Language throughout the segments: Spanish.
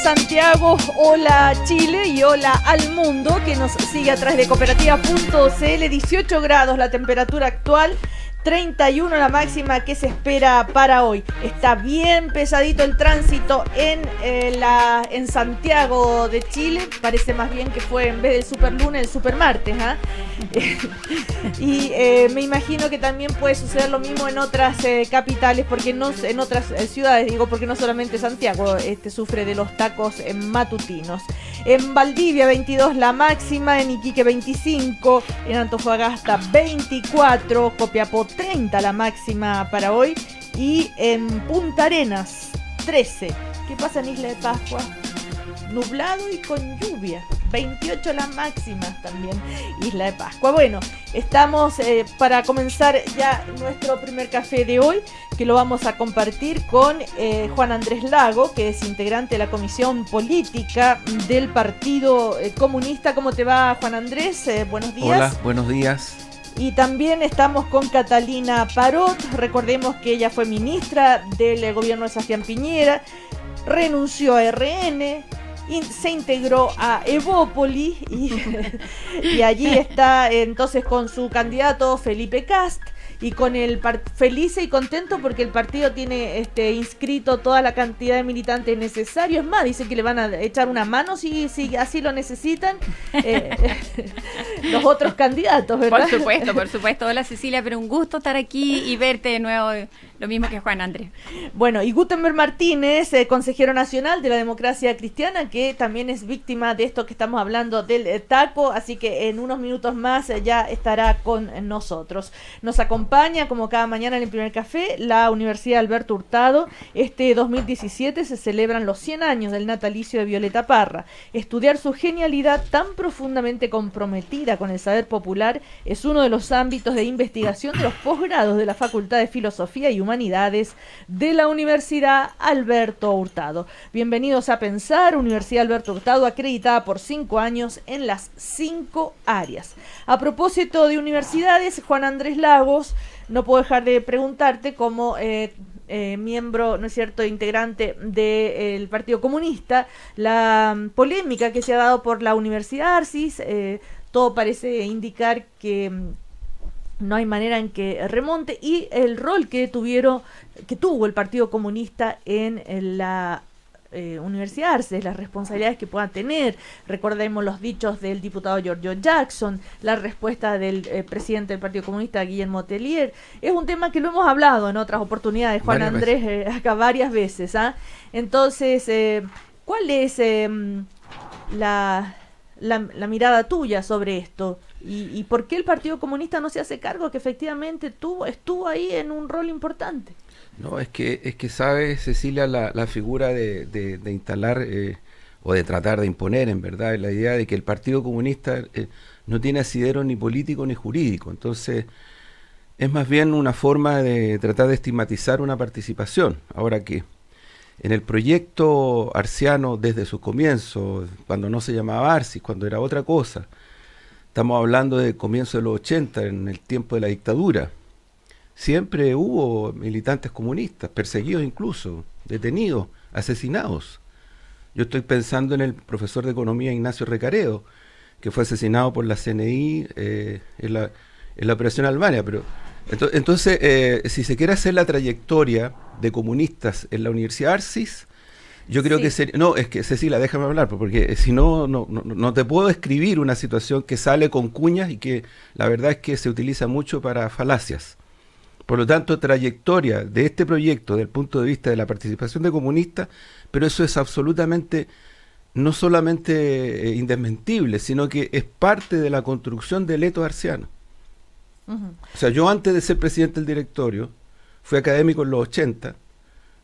Santiago, hola Chile y hola al mundo que nos sigue a través de cooperativa.cl. 18 grados la temperatura actual, 31 la máxima que se espera para hoy. Está bien pesadito el tránsito en Santiago de Chile. Parece más bien que fue en vez del superlunes el supermartes, ¿eh? Y me imagino que también puede suceder lo mismo en otras capitales, porque no, en otras ciudades, digo, porque no solamente Santiago sufre de los tacos matutinos. En Valdivia 22 la máxima, en Iquique 25, en Antofagasta 24, Copiapó 30 la máxima para hoy, y en Punta Arenas 13. ¿Qué pasa en Isla de Pascua? Nublado y con lluvia, 28 la máxima también, Isla de Pascua. Bueno, estamos para comenzar ya nuestro primer café de hoy, que lo vamos a compartir con Juan Andrés Lago, que es integrante de la Comisión Política del Partido Comunista. ¿Cómo te va, Juan Andrés? Buenos días. Hola, buenos días. Y también estamos con Catalina Parot. Recordemos que ella fue ministra del gobierno de Sebastián Piñera, renunció a RN, se integró a Evópoli y allí está entonces con su candidato Felipe Kast, y con el feliz y contento porque el partido tiene inscrito toda la cantidad de militantes necesarios. Es más, dice que le van a echar una mano si así lo necesitan los otros candidatos, ¿verdad? Por supuesto. Hola Cecilia, pero un gusto estar aquí y verte de nuevo, lo mismo que Juan Andrés. Bueno, y Gutenberg Martínez, consejero nacional de la Democracia Cristiana, que también es víctima de esto que estamos hablando del taco, así que en unos minutos más ya estará con nosotros. Nos acompaña, como cada mañana en el primer café, la Universidad Alberto Hurtado. 2017 se celebran los 100 años del natalicio de Violeta Parra. Estudiar su genialidad tan profundamente comprometida con el saber popular es uno de los ámbitos de investigación de los posgrados de la Facultad de Filosofía y Humanidades de la Universidad Alberto Hurtado. Bienvenidos a Pensar, Universidad Alberto Hurtado, acreditada por 5 años en las 5 áreas. A propósito de universidades, Juan Andrés Lagos, no puedo dejar de preguntarte como miembro, ¿no es cierto?, integrante del Partido Comunista, la polémica que se ha dado por la Universidad Arcis. Todo parece indicar que no hay manera en que remonte, y el rol que tuvo el Partido Comunista en la Universidad Arces, las responsabilidades que puedan tener. Recordemos los dichos del diputado Giorgio Jackson, la respuesta del presidente del Partido Comunista, Guillermo Tellier. Es un tema que lo hemos hablado en otras oportunidades, Juan Andrés, acá varias veces. Entonces, ¿cuál es la mirada tuya sobre esto? ¿Y por qué el Partido Comunista no se hace cargo que efectivamente estuvo ahí en un rol importante? No, es que sabe, Cecilia, la figura de instalar o de tratar de imponer, en verdad, la idea de que el Partido Comunista no tiene asidero ni político ni jurídico. Entonces, es más bien una forma de tratar de estigmatizar una participación. Ahora que en el proyecto arciano, desde sus comienzos, cuando no se llamaba Arcis, cuando era otra cosa, estamos hablando de comienzo de los 80, en el tiempo de la dictadura, siempre hubo militantes comunistas, perseguidos incluso, detenidos, asesinados. Yo estoy pensando en el profesor de economía Ignacio Recaredo, que fue asesinado por la CNI en la operación Albania. Pero entonces, si se quiere hacer la trayectoria de comunistas en la Universidad Arcis, yo creo que sería... No, es que, Cecilia, déjame hablar, porque si no te puedo escribir una situación que sale con cuñas y que la verdad es que se utiliza mucho para falacias. Por lo tanto, trayectoria de este proyecto desde el punto de vista de la participación de comunistas, pero eso es absolutamente, no solamente indesmentible, sino que es parte de la construcción del etos arciano. O sea, yo antes de ser presidente del directorio, fui académico en los 80,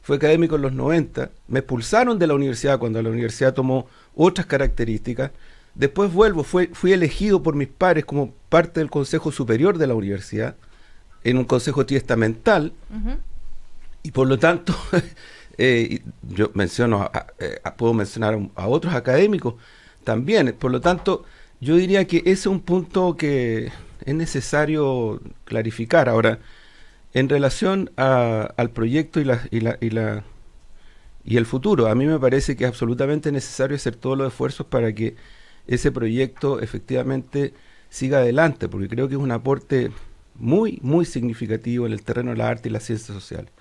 fui académico en los 90, me expulsaron de la universidad cuando la universidad tomó otras características. Después fui elegido por mis pares como parte del Consejo Superior de la universidad, en un consejo triestamental, y por lo tanto, yo puedo mencionar a otros académicos también. Por lo tanto, yo diría que ese es un punto que es necesario clarificar. Ahora, en relación al proyecto y y el futuro. A mí me parece que es absolutamente necesario hacer todos los esfuerzos para que ese proyecto efectivamente siga adelante, porque creo que es un aporte muy, muy significativo en el terreno de la arte y las ciencias sociales.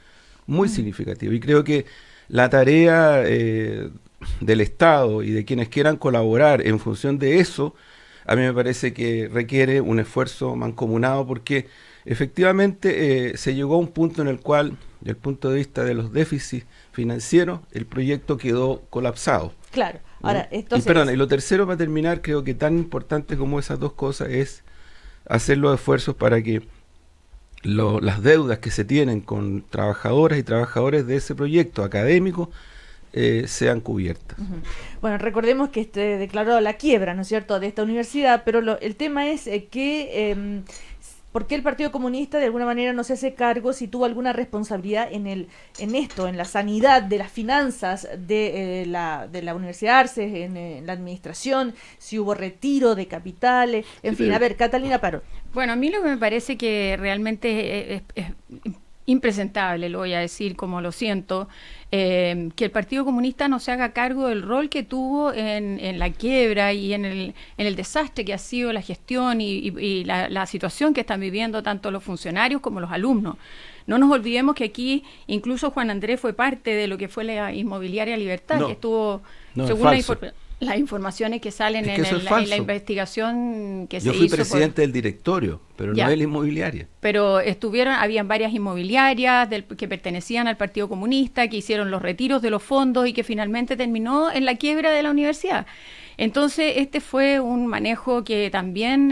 Muy significativo. Y creo que la tarea del Estado y de quienes quieran colaborar en función de eso, a mí me parece que requiere un esfuerzo mancomunado, porque efectivamente se llegó a un punto en el cual, desde el punto de vista de los déficits financieros, el proyecto quedó colapsado. Claro. Ahora, entonces... Y lo tercero, para terminar, creo que tan importante como esas dos cosas es hacer los esfuerzos para que las deudas que se tienen con trabajadoras y trabajadores de ese proyecto académico sean cubiertas. Bueno, recordemos que declaró la quiebra, ¿no es cierto?, de esta universidad, pero el tema es que ¿por qué el Partido Comunista de alguna manera no se hace cargo si tuvo alguna responsabilidad en esto, en la sanidad de las finanzas de la Universidad Arces, en la administración, si hubo retiro de capitales, en fin? A ver, Catalina Parot. Bueno, a mí lo que me parece que realmente es impresentable, lo voy a decir como lo siento, que el Partido Comunista no se haga cargo del rol que tuvo en la quiebra y en el desastre que ha sido la gestión y la situación que están viviendo tanto los funcionarios como los alumnos. No nos olvidemos que aquí incluso Juan Andrés fue parte de lo que fue la Inmobiliaria Libertad, que estuvo, según las informaciones que salen en la investigación que se hizo. Yo fui presidente del directorio, pero no de la inmobiliaria. Pero habían varias inmobiliarias que pertenecían al Partido Comunista, que hicieron los retiros de los fondos y que finalmente terminó en la quiebra de la universidad. Entonces, este fue un manejo que también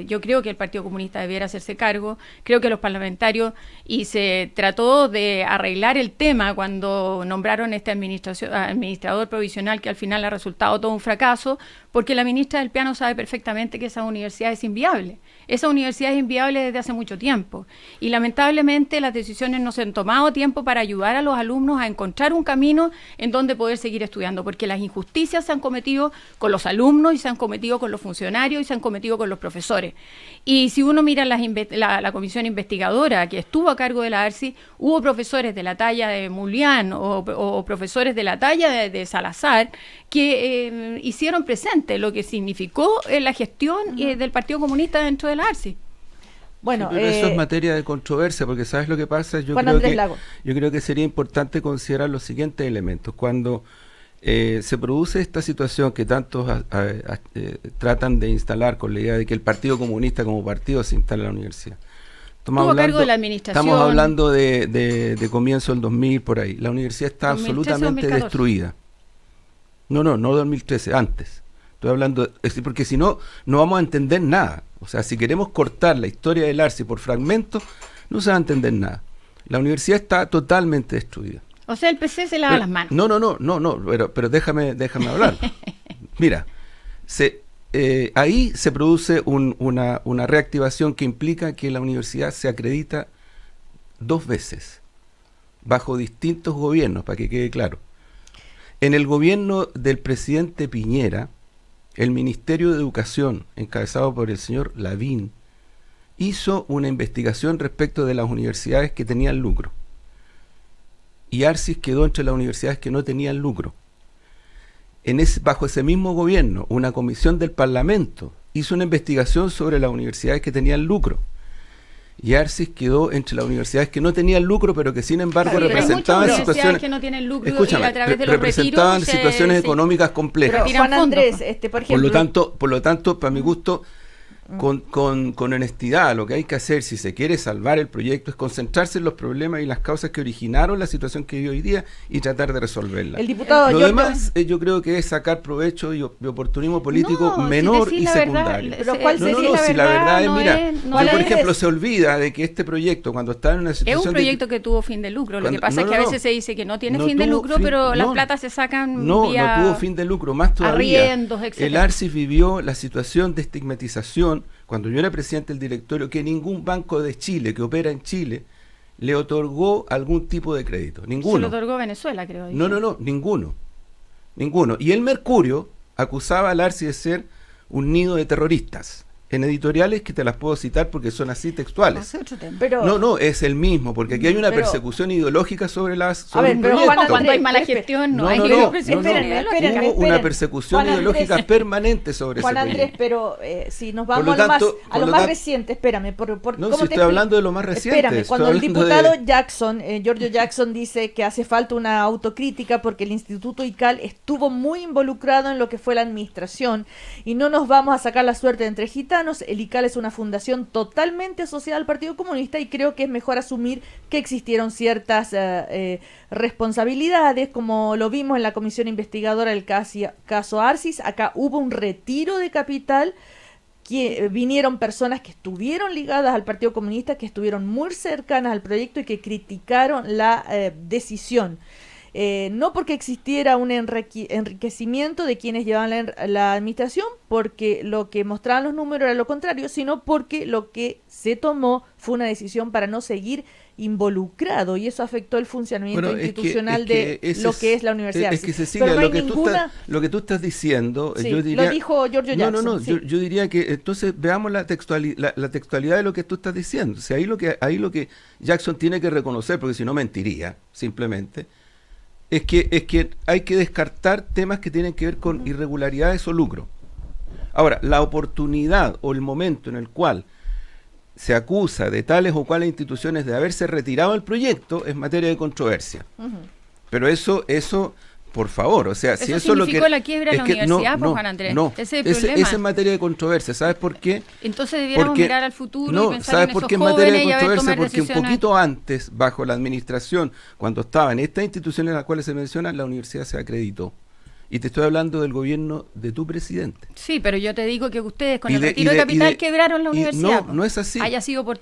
yo creo que el Partido Comunista debiera hacerse cargo. Creo que los parlamentarios, y se trató de arreglar el tema cuando nombraron este administrador provisional, que al final ha resultado todo un fracaso, porque la ministra del Piano sabe perfectamente que esa universidad es inviable. Esa universidad es inviable desde hace mucho tiempo. Y lamentablemente las decisiones no se han tomado a tiempo para ayudar a los alumnos a encontrar un camino en donde poder seguir estudiando, porque las injusticias se han cometido con los alumnos y se han cometido con los funcionarios y se han cometido con los profesores. Y si uno mira la comisión investigadora que estuvo a cargo de la ARSI, hubo profesores de la talla de Mulián o profesores de la talla de Salazar que hicieron presente lo que significó la gestión del Partido Comunista dentro de la ARSI. Bueno, sí, pero eso es materia de controversia, porque ¿sabes lo que pasa? Yo creo que sería importante considerar los siguientes elementos. Cuando se produce esta situación que tantos tratan de instalar con la idea de que el Partido Comunista como partido se instala en la universidad. Tuvo a cargo de la administración. Estamos hablando de comienzo del 2000, por ahí. La universidad está 2013, absolutamente 2014. Destruida. No 2013, antes. Estoy hablando, porque si no, no vamos a entender nada. O sea, si queremos cortar la historia del ARSI por fragmentos, no se va a entender nada. La universidad está totalmente destruida. O sea, el PC se lava las manos. No, pero déjame hablar. Mira, ahí se produce una reactivación que implica que la universidad se acredita 2 veces, bajo distintos gobiernos, para que quede claro. En el gobierno del presidente Piñera, el Ministerio de Educación, encabezado por el señor Lavín, hizo una investigación respecto de las universidades que tenían lucro. Y Arcis quedó entre las universidades que no tenían lucro. Bajo ese mismo gobierno, una comisión del Parlamento hizo una investigación sobre las universidades que tenían lucro. Y Arcis quedó entre las universidades que no tenían lucro, pero que sin embargo representaban situaciones que no tienen lucro, escúchame, y a través de los representaban retiros situaciones económicas complejas. Pero Juan Andrés, por ejemplo, por lo tanto, para mi gusto, con honestidad, lo que hay que hacer si se quiere salvar el proyecto es concentrarse en los problemas y las causas que originaron la situación que vive hoy día y tratar de resolverla. El diputado lo demás yo creo que es sacar provecho y oportunismo político menor y secundario. Pero ¿cuál si la verdad es, mira, por ejemplo, se olvida de que este proyecto, cuando está en una situación... Es un proyecto que tuvo fin de lucro, lo que pasa es que a veces se dice que no tiene fin de lucro, pero las platas se sacan vía... No tuvo fin de lucro, más todavía. Arriendos, etcétera. El ARSI vivió la situación de estigmatización cuando yo era presidente del directorio, que ningún banco de Chile que opera en Chile le otorgó algún tipo de crédito. Ninguno. Se lo otorgó Venezuela, creo. No, ninguno. Y el Mercurio acusaba al ARSI de ser un nido de terroristas. en editoriales que te las puedo citar porque son así textuales. Pero, no, es el mismo, porque aquí hay una persecución ideológica sobre a ver, un pero proyecto. Cuando hay mala gestión no hay persecución ideológica. Hubo una persecución ideológica permanente sobre ese proyecto. Juan Andrés, pero si nos vamos a lo más reciente, espérame. No, si estoy hablando de lo más reciente. Espérame, cuando el diputado Jackson, Giorgio Jackson, dice que hace falta una autocrítica porque el Instituto ICAL estuvo muy involucrado en lo que fue la administración y no nos vamos a sacar la suerte de entre gitanos. El ICAL es una fundación totalmente asociada al Partido Comunista y creo que es mejor asumir que existieron ciertas responsabilidades, como lo vimos en la comisión investigadora del caso Arcis. Acá hubo un retiro de capital, que vinieron personas que estuvieron ligadas al Partido Comunista, que estuvieron muy cercanas al proyecto y que criticaron la decisión. No porque existiera un enriquecimiento de quienes llevaban la administración, porque lo que mostraban los números era lo contrario, sino porque lo que se tomó fue una decisión para no seguir involucrado, y eso afectó el funcionamiento institucional de lo que es la universidad. Es que Cecilia, pero no lo que tú estás diciendo, sí, yo diría, lo dijo Giorgio Jackson. Sí. yo diría que entonces veamos la textualidad de lo que tú estás diciendo. O sea, ahí lo que Jackson tiene que reconocer, porque si no mentiría, simplemente, es que hay que descartar temas que tienen que ver con irregularidades o lucro. Ahora, la oportunidad o el momento en el cual se acusa de tales o cuales instituciones de haberse retirado del proyecto es materia de controversia. Pero eso, por favor, o sea, si eso lo que la quiebra de la universidad, Juan Andrés. Ese es el problema. Esa es materia de controversia, ¿sabes por qué? Entonces debiéramos mirar al futuro y pensar ¿sabes en por esos qué es materia de jóvenes y a ver, controversia? tomar Porque un decisiones. poquito antes, bajo la administración, cuando estaba en estas instituciones a las cuales se menciona, la universidad se acreditó. Y te estoy hablando del gobierno de tu presidente. Sí, pero yo te digo que ustedes con el retiro de capital quebraron la universidad. No es así. Haya sido por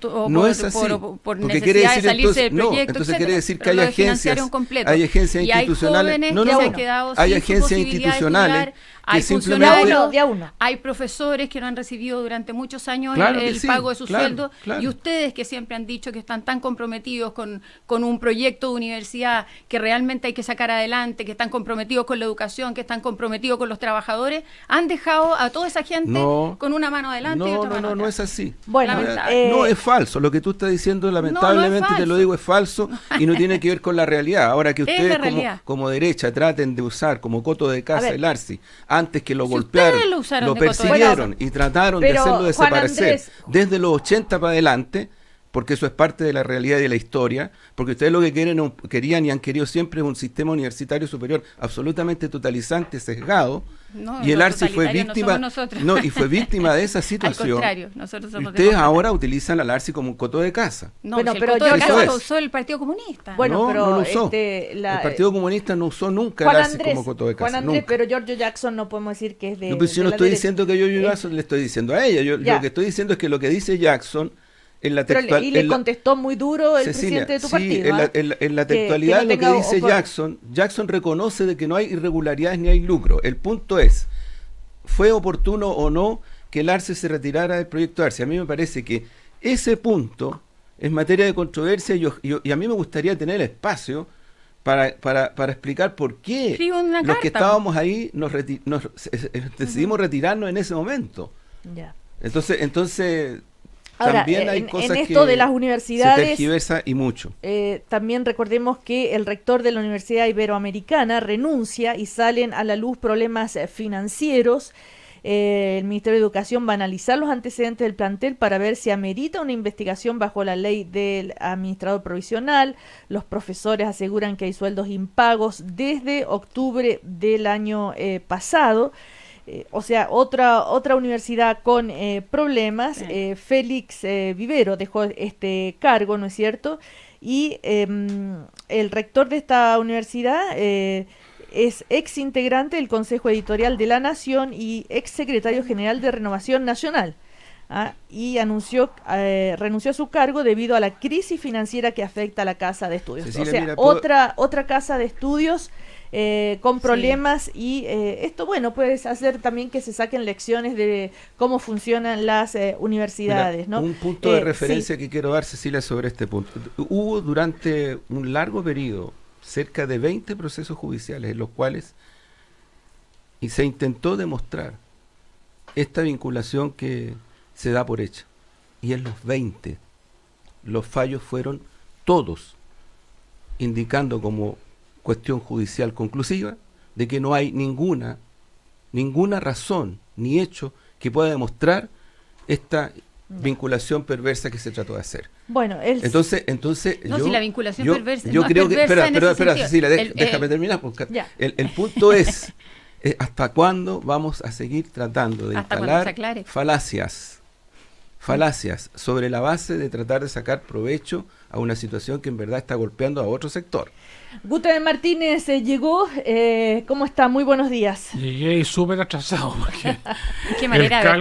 necesidad de salirse del proyecto, entonces quiere decir que pero hay lo agencias institucionales. Hay agencias institucionales hay simplemente hay profesores que no han recibido durante muchos años el pago de su sueldo, y ustedes que siempre han dicho que están tan comprometidos con un proyecto de universidad que realmente hay que sacar adelante, que están comprometidos con la educación, que están comprometidos con los trabajadores, han dejado a toda esa gente con una mano adelante y otra mano atrás. No es así. Bueno, no es falso. Lo que tú estás diciendo, lamentablemente, te lo digo, es falso y no tiene que ver con la realidad. Ahora que ustedes como derecha traten de usar como coto de casa el Arcis, antes que lo golpearon, lo persiguieron y trataron de hacerlo desaparecer desde los 80 para adelante, porque eso es parte de la realidad y de la historia, porque ustedes lo que querían y han querido siempre es un sistema universitario superior absolutamente totalizante, sesgado, y el Arcis fue víctima fue víctima de esa situación. Al contrario, nosotros somos ustedes ahora utilizan al Arcis como un coto de casa. Pero el coto de casa lo usó el Partido Comunista. Bueno, pero no lo usó. El Partido Comunista no usó nunca el Arcis como coto de casa. Juan Andrés, pero Giorgio Jackson no podemos decir que es de pues yo no estoy diciendo que Giorgio Jackson, le estoy diciendo a ella. Yo lo que estoy diciendo es que lo que dice Jackson en la textualidad, y le contestó muy duro el presidente de tu partido. En la textualidad lo que dice Jackson reconoce de que no hay irregularidades ni hay lucro. El punto es, ¿fue oportuno o no que el Arcis se retirara del proyecto Arcis? A mí me parece que ese punto es materia de controversia y a mí me gustaría tener espacio para explicar por qué los que estábamos ahí decidimos retirarnos en ese momento. Entonces ahora, también hay cosas en esto de las universidades se tergiversa y mucho. También recordemos que el rector de la Universidad Iberoamericana renuncia y salen a la luz problemas financieros. El Ministerio de Educación va a analizar los antecedentes del plantel para ver si amerita una investigación bajo la ley del administrador provisional. Los profesores aseguran que hay sueldos impagos desde octubre del año pasado. O sea, otra universidad con problemas. Félix Vivero dejó este cargo, ¿no es cierto? Y el rector de esta universidad es ex integrante del Consejo Editorial de la Nación y ex secretario general de Renovación Nacional. Y renunció a su cargo debido a la crisis financiera que afecta a la casa de estudios. Cecilia, o sea, mira, otra casa de estudios con problemas, y esto, bueno, puede hacer también que se saquen lecciones de cómo funcionan las universidades. Mira, ¿no? Un punto de referencia que quiero dar, Cecilia, sobre este punto. Hubo durante un largo periodo cerca de 20 procesos judiciales en los cuales se intentó demostrar esta vinculación que se da por hecha. Y en los 20, los fallos fueron todos indicando como cuestión judicial conclusiva de que no hay ninguna razón ni hecho que pueda demostrar esta vinculación perversa que se trató de hacer. Bueno, entonces no, yo, si la vinculación yo, perversa yo no creo es que espera, Cecilia, déjame terminar, porque el punto es hasta cuándo vamos a seguir tratando de instalar falacias sobre la base de tratar de sacar provecho a una situación que en verdad está golpeando a otro sector. Gutenberg Martínez llegó. ¿Cómo está? Muy buenos días. Llegué súper atrasado porque ¿Qué manera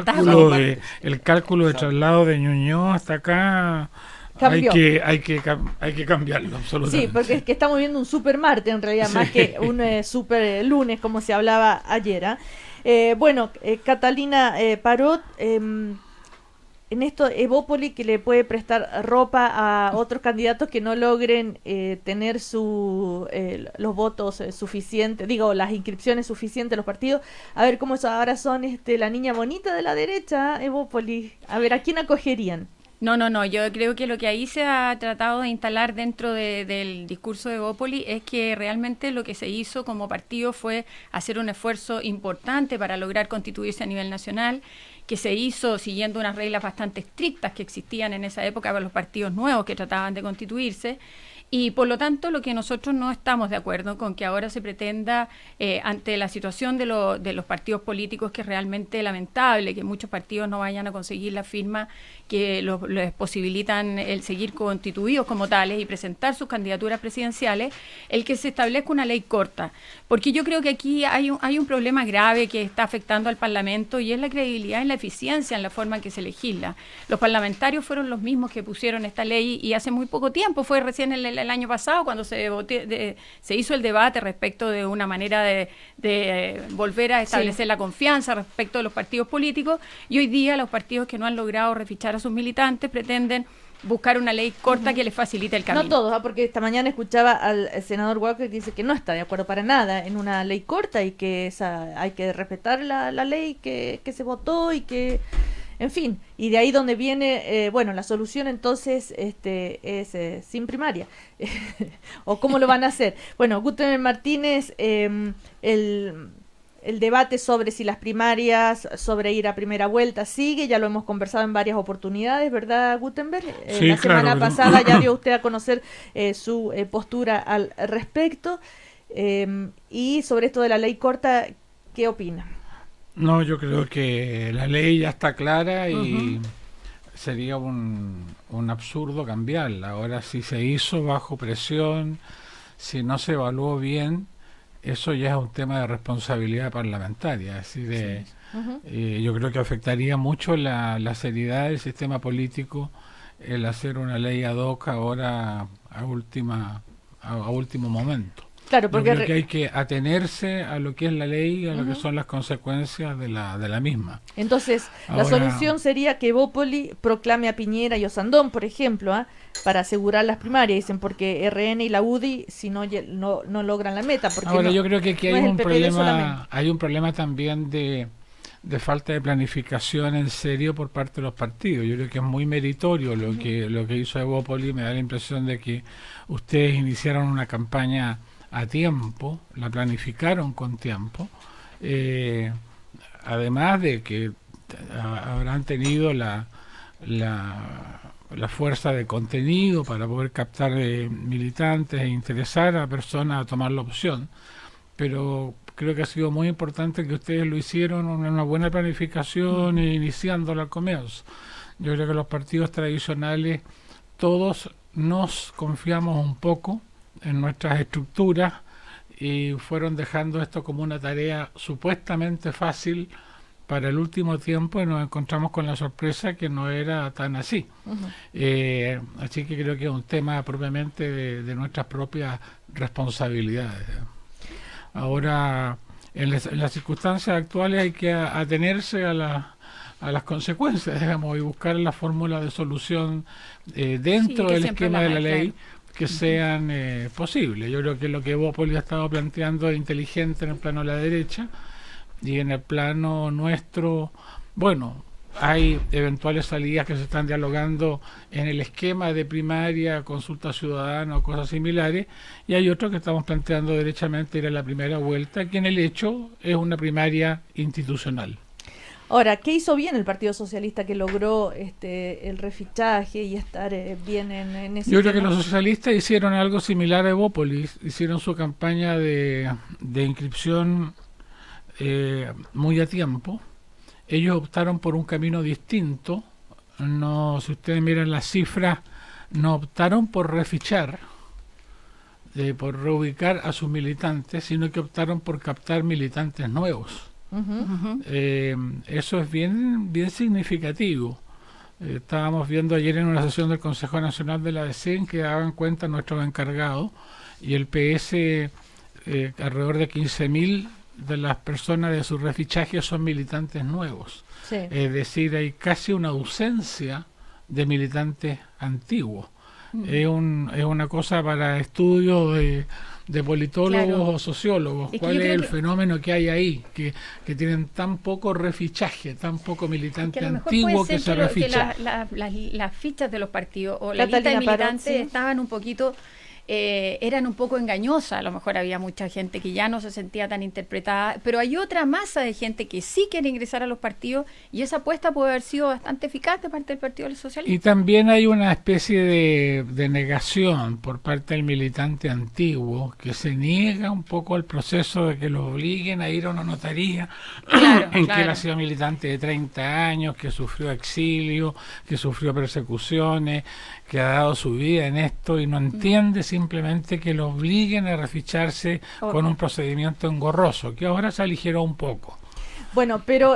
el cálculo de traslado de Ñuñoa hasta acá cambió. Hay que cambiarlo absolutamente. Sí, porque es que estamos viendo un super martes en realidad, más que un super lunes como se hablaba ayer. Catalina Parot, en esto Evópoli, que le puede prestar ropa a otros candidatos que no logren tener los votos suficientes, las inscripciones suficientes a los partidos. A ver cómo ahora son la niña bonita de la derecha, Evópoli. A ver, ¿a quién acogerían? No, yo creo que lo que ahí se ha tratado de instalar dentro del discurso de Evópoli es que realmente lo que se hizo como partido fue hacer un esfuerzo importante para lograr constituirse a nivel nacional, que se hizo siguiendo unas reglas bastante estrictas que existían en esa época para los partidos nuevos que trataban de constituirse. Y por lo tanto, lo que nosotros no estamos de acuerdo con que ahora se pretenda, ante la situación de los partidos políticos, que es realmente lamentable, que muchos partidos no vayan a conseguir la firma que les posibilitan el seguir constituidos como tales y presentar sus candidaturas presidenciales, el que se establezca una ley corta. Porque yo creo que aquí hay un problema grave que está afectando al Parlamento, y es la credibilidad y la eficiencia en la forma en que se legisla. Los parlamentarios fueron los mismos que pusieron esta ley, y hace muy poco tiempo, fue recién el año pasado cuando se hizo el debate respecto de una manera de volver a establecer la confianza respecto de los partidos políticos, y hoy día los partidos que no han logrado refichar a sus militantes pretenden buscar una ley corta que les facilite el camino. No todos, porque esta mañana escuchaba al senador Walker que dice que no está de acuerdo para nada en una ley corta, y que hay que respetar la ley que se votó, y que, en fin, y de ahí donde viene, la solución entonces es sin primaria. ¿O cómo lo van a hacer? Bueno, Gutenberg Martínez, el debate sobre si las primarias, sobre ir a primera vuelta, sigue, ya lo hemos conversado en varias oportunidades, ¿verdad, Gutenberg? Sí, la semana pasada ya dio usted a conocer su postura al respecto. Y sobre esto de la ley corta, ¿qué opina? No, yo creo que la ley ya está clara y sería un absurdo cambiarla. Ahora, si se hizo bajo presión, si no se evaluó bien, eso ya es un tema de responsabilidad parlamentaria. Así de, yo creo que afectaría mucho la seriedad del sistema político el hacer una ley ad hoc ahora a último momento. Claro, porque yo creo que hay que atenerse a lo que es la ley y a lo que son las consecuencias de la misma. Entonces, la solución sería que Evópoli proclame a Piñera y Osandón, por ejemplo, para asegurar las primarias, dicen, porque RN y la UDI si no logran la meta. Porque ahora, yo creo que aquí hay un problema también de falta de planificación en serio por parte de los partidos. Yo creo que es muy meritorio lo que hizo Evópoli. Me da la impresión de que ustedes iniciaron una campaña a tiempo, la planificaron con tiempo, además de que habrán tenido la fuerza de contenido para poder captar militantes e interesar a personas a tomar la opción, pero creo que ha sido muy importante que ustedes lo hicieron en una buena planificación e iniciándola al comienzo. Yo creo que los partidos tradicionales todos nos confiamos un poco en nuestras estructuras y fueron dejando esto como una tarea supuestamente fácil para el último tiempo, y nos encontramos con la sorpresa que no era tan así. Así que creo que es un tema propiamente de nuestras propias responsabilidades. Ahora, en las circunstancias actuales hay que atenerse a las consecuencias, digamos, y buscar la fórmula de solución dentro del esquema de la ley, que sean posibles. Yo creo que lo que Evópoli ha estado planteando es inteligente en el plano de la derecha, y en el plano nuestro, hay eventuales salidas que se están dialogando en el esquema de primaria, consulta ciudadana o cosas similares, y hay otros que estamos planteando derechamente ir a la primera vuelta, que en el hecho es una primaria institucional. Ahora, ¿qué hizo bien el Partido Socialista que logró el refichaje y estar bien en ese Yo creo tema? que los socialistas hicieron algo similar a Evópolis, hicieron su campaña de inscripción muy a tiempo. Ellos optaron por un camino distinto. No, si ustedes miran las cifras, no optaron por refichar, por reubicar a sus militantes, sino que optaron por captar militantes nuevos. Eso es bien significativo. Estábamos viendo ayer en una sesión del Consejo Nacional de la DC en que daban cuenta nuestros encargados, y el PS, alrededor de 15.000 de las personas de su refichaje son militantes nuevos. Sí. Es decir, hay casi una ausencia de militantes antiguos. Es una cosa para estudio de politólogos, claro, o sociólogos. ¿Cuál es el fenómeno que hay ahí? Que tienen tan poco refichaje, tan poco militante antiguo que se reficha. Las fichas de los partidos o la lista de Catalina Parot, militantes sí, estaban un poquito... eran un poco engañosas, a lo mejor había mucha gente que ya no se sentía tan interpretada, pero hay otra masa de gente que sí quiere ingresar a los partidos, y esa apuesta puede haber sido bastante eficaz de parte del Partido Socialista. Y también hay una especie de negación por parte del militante antiguo, que se niega un poco al proceso de que lo obliguen a ir a una notaría, Claro, en claro. que él ha sido militante de 30 años, que sufrió exilio, que sufrió persecuciones, que ha dado su vida en esto, y no entiende simplemente que lo obliguen a reficharse con un procedimiento engorroso, que ahora se aligeró un poco. Bueno, pero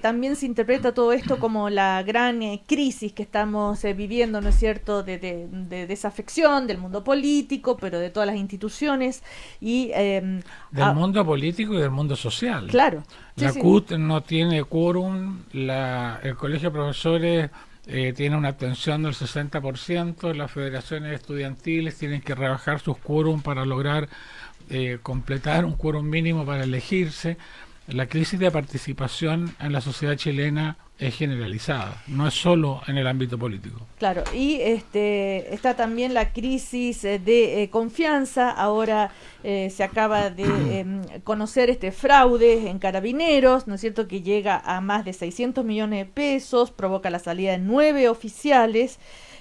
también se interpreta todo esto como la gran crisis que estamos viviendo, ¿no es cierto?, de desafección del mundo político, pero de todas las instituciones y del mundo político y del mundo social. Claro. La sí, CUT no tiene quórum, el Colegio de Profesores tiene una abstención del 60%, las federaciones estudiantiles tienen que rebajar sus quórum para lograr completar un quórum mínimo para elegirse. La crisis de participación en la sociedad chilena es generalizada, no es solo en el ámbito político. Claro, y está también la crisis de confianza. Ahora se acaba de conocer fraude en Carabineros, ¿no es cierto?, que llega a más de 600 millones de pesos, provoca la salida de 9 oficiales.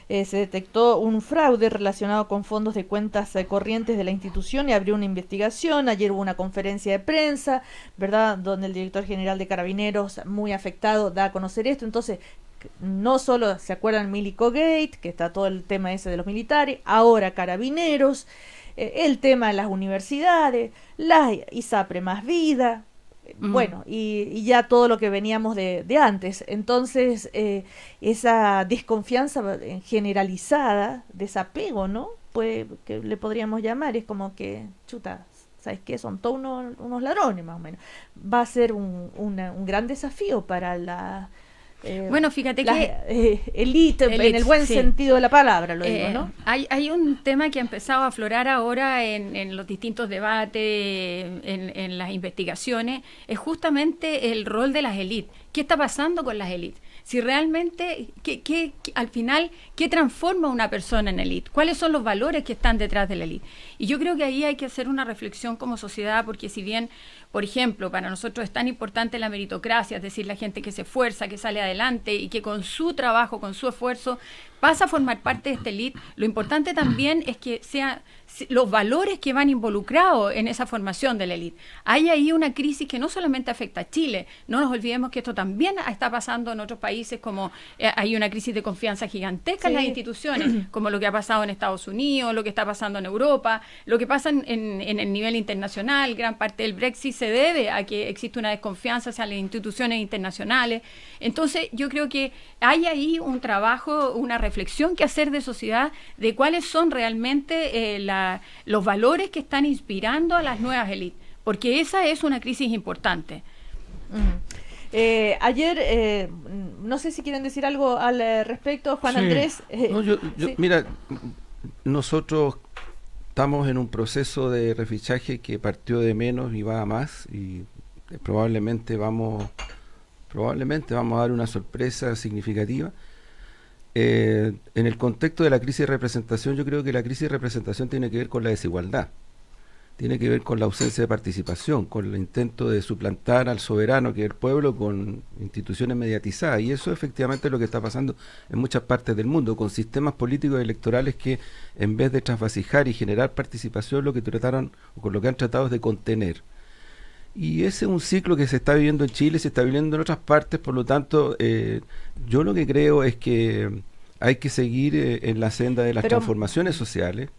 Se detectó un fraude relacionado con fondos de cuentas corrientes de la institución y abrió una investigación. Ayer hubo una conferencia de prensa, ¿verdad?, donde el director general de Carabineros, muy afectado, da a conocer esto. Entonces, no solo se acuerdan Milico Gate, que está todo el tema ese de los militares, ahora Carabineros, el tema de las universidades, la ISAPRE más vida, bueno, y ya todo lo que veníamos de antes. Entonces, esa desconfianza generalizada, desapego, ¿no?, pues, que le podríamos llamar, es como que, chuta, ¿sabes qué? Son todos unos ladrones, más o menos. Va a ser un gran desafío para la... bueno, fíjate que elite, en el buen sí, sentido de la palabra, lo digo, ¿no? Hay un tema que ha empezado a aflorar ahora en los distintos debates, en las investigaciones, es justamente el rol de las élites. ¿Qué está pasando con las élites? Si realmente, al final, ¿qué transforma a una persona en élite? ¿Cuáles son los valores que están detrás de la élite? Y yo creo que ahí hay que hacer una reflexión como sociedad, porque si bien, por ejemplo, para nosotros es tan importante la meritocracia, es decir, la gente que se esfuerza, que sale adelante y que con su trabajo, con su esfuerzo, pasa a formar parte de esta élite, lo importante también es que sean los valores que van involucrados en esa formación de la élite. Hay ahí una crisis que no solamente afecta a Chile, no nos olvidemos que esto también está pasando en otros países, como hay una crisis de confianza gigantesca en las instituciones, como lo que ha pasado en Estados Unidos, lo que está pasando en Europa, lo que pasa en el nivel internacional. Gran parte del Brexit se debe a que existe una desconfianza hacia las instituciones internacionales. Entonces, yo creo que hay ahí un trabajo, una reflexión que hacer de sociedad de cuáles son realmente los valores que están inspirando a las nuevas élites, porque esa es una crisis importante. Ayer, no sé si quieren decir algo al respecto, Juan Andrés. No, yo, sí. Mira, nosotros estamos en un proceso de refichaje que partió de menos y va a más, y probablemente vamos Probablemente vamos a dar una sorpresa significativa. En el contexto de la crisis de representación, yo creo que la crisis de representación tiene que ver con la desigualdad, tiene que ver con la ausencia de participación, con el intento de suplantar al soberano, que es el pueblo, con instituciones mediatizadas, y eso efectivamente es lo que está pasando en muchas partes del mundo, con sistemas políticos electorales que, en vez de trasvasijar y generar participación, lo que trataron, o con lo que han tratado es de contener. Y ese es un ciclo que se está viviendo en Chile, se está viviendo en otras partes, por lo tanto, yo lo que creo es que hay que seguir en la senda de las transformaciones sociales,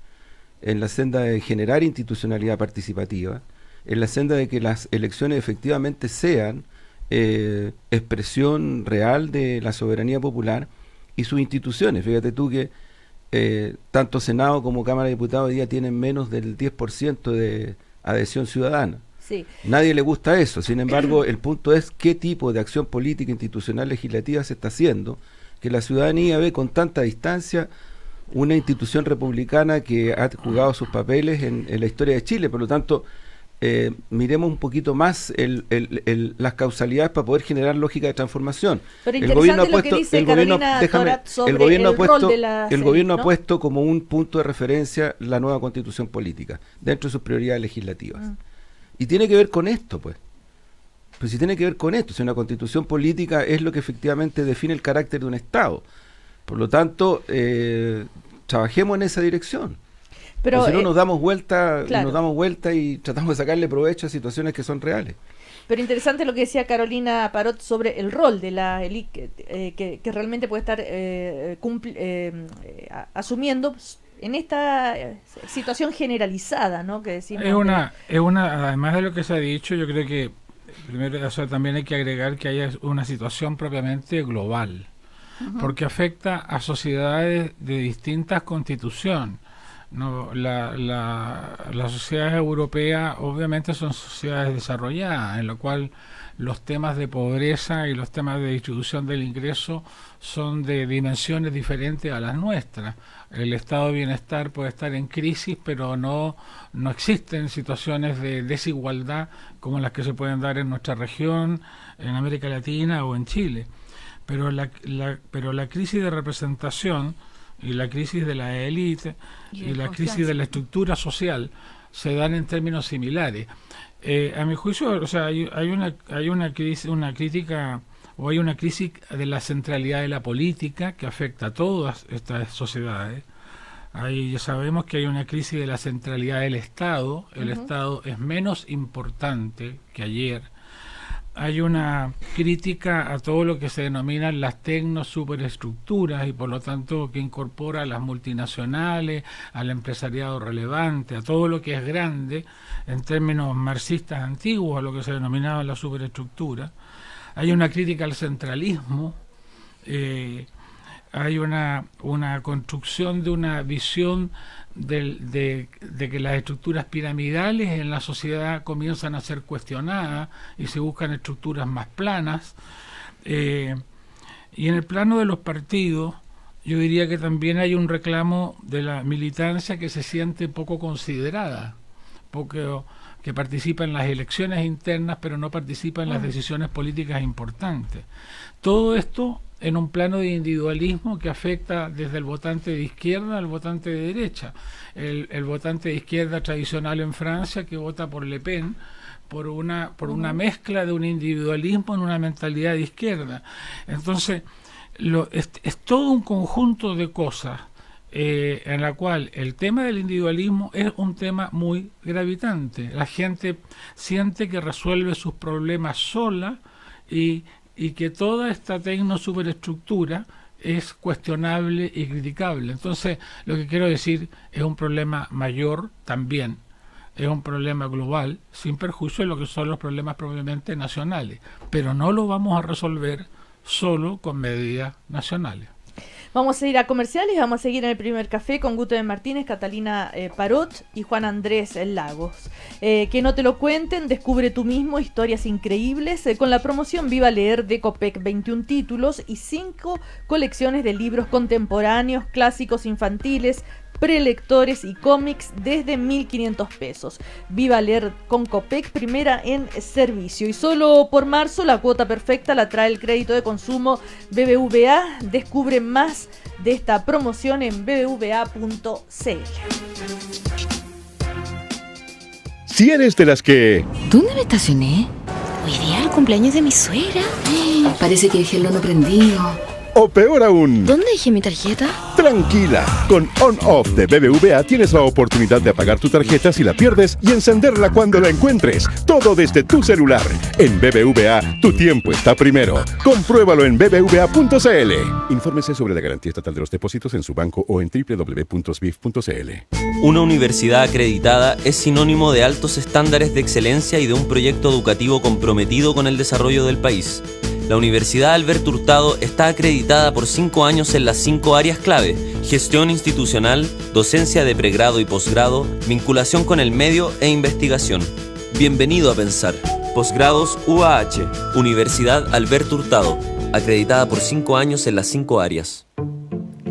en la senda de generar institucionalidad participativa, en la senda de que las elecciones efectivamente sean expresión real de la soberanía popular y sus instituciones. Fíjate tú que tanto Senado como Cámara de Diputados hoy día tienen menos del 10% de adhesión ciudadana. Sí. Nadie le gusta eso, sin embargo el punto es qué tipo de acción política, institucional, legislativa se está haciendo, que la ciudadanía ve con tanta distancia una institución republicana que ha jugado sus papeles en la historia de Chile. Por lo tanto, miremos un poquito más las causalidades para poder generar lógica de transformación. Pero el gobierno ha puesto, el gobierno ha puesto como un punto de referencia la nueva constitución política dentro de sus prioridades legislativas. Y tiene que ver con esto, pues si tiene que ver con esto, si una constitución política es lo que efectivamente define el carácter de un Estado. Por lo tanto, trabajemos en esa dirección. Pero si no nos damos vuelta, y tratamos de sacarle provecho a situaciones que son reales. Pero interesante lo que decía Carolina Parot sobre el rol de la élite que realmente puede estar asumiendo en esta situación generalizada, ¿no? Que decimos además de lo que se ha dicho, yo creo que primero, también hay que agregar que hay una situación propiamente global, porque afecta a sociedades de distintas constituciones. No, las sociedades europeas obviamente son sociedades desarrolladas, en lo cual los temas de pobreza y los temas de distribución del ingreso son de dimensiones diferentes a las nuestras. El estado de bienestar puede estar en crisis, pero no existen situaciones de desigualdad como las que se pueden dar en nuestra región, en América Latina o en Chile. Pero la crisis de representación y la crisis de la élite y la crisis de la estructura social se dan en términos similares. A mi juicio, o sea, hay una crítica o hay una crisis de la centralidad de la política que afecta a todas estas sociedades. Ya sabemos que hay una crisis de la centralidad del Estado. El Estado es menos importante que ayer. Hay una crítica a todo lo que se denominan las tecnosuperestructuras y por lo tanto que incorpora a las multinacionales, al empresariado relevante, a todo lo que es grande en términos marxistas antiguos, a lo que se denominaba la superestructura. Hay una crítica al centralismo, hay una construcción de una visión de que las estructuras piramidales en la sociedad comienzan a ser cuestionadas y se buscan estructuras más planas. Y en el plano de los partidos, yo diría que también hay un reclamo de la militancia que se siente poco considerada, que participa en las elecciones internas pero no participa en las decisiones políticas importantes. Todo esto en un plano de individualismo que afecta desde el votante de izquierda al votante de derecha. El votante de izquierda tradicional en Francia que vota por Le Pen por una mezcla de un individualismo en una mentalidad de izquierda. Entonces, es todo un conjunto de cosas en la cual el tema del individualismo es un tema muy gravitante. La gente siente que resuelve sus problemas sola y que toda esta tecnosuperestructura es cuestionable y criticable. Entonces, lo que quiero decir es un problema mayor también, es un problema global, sin perjuicio de lo que son los problemas propiamente nacionales, pero no lo vamos a resolver solo con medidas nacionales. Vamos a ir a comerciales, vamos a seguir en el primer café con Guten Martínez, Catalina Parot y Juan Andrés Lagos. Que no te lo cuenten, descubre tú mismo historias increíbles con la promoción Viva Leer de Copec, 21 títulos y 5 colecciones de libros contemporáneos, clásicos infantiles, prelectores y cómics desde 1.500 pesos. Viva Leer con Copec, primera en servicio. Y solo por marzo la cuota perfecta la trae el crédito de consumo BBVA. Descubre más de esta promoción en bbva.cl. Si eres de las que... ¿Dónde me estacioné? Hoy día el cumpleaños de mi suegra. Parece que dejé el horno prendido. O peor aún... ¿Dónde dejé mi tarjeta? Tranquila, con On-Off de BBVA tienes la oportunidad de apagar tu tarjeta si la pierdes y encenderla cuando la encuentres. Todo desde tu celular. En BBVA, tu tiempo está primero. Compruébalo en bbva.cl. Infórmese sobre la garantía estatal de los depósitos en su banco o en www.sbif.cl. Una universidad acreditada es sinónimo de altos estándares de excelencia y de un proyecto educativo comprometido con el desarrollo del país. La Universidad Alberto Hurtado está acreditada por 5 años en las 5 áreas clave: gestión institucional, docencia de pregrado y posgrado, vinculación con el medio e investigación. Bienvenido a Pensar. Posgrados UAH, Universidad Alberto Hurtado, acreditada por 5 años en las 5 áreas.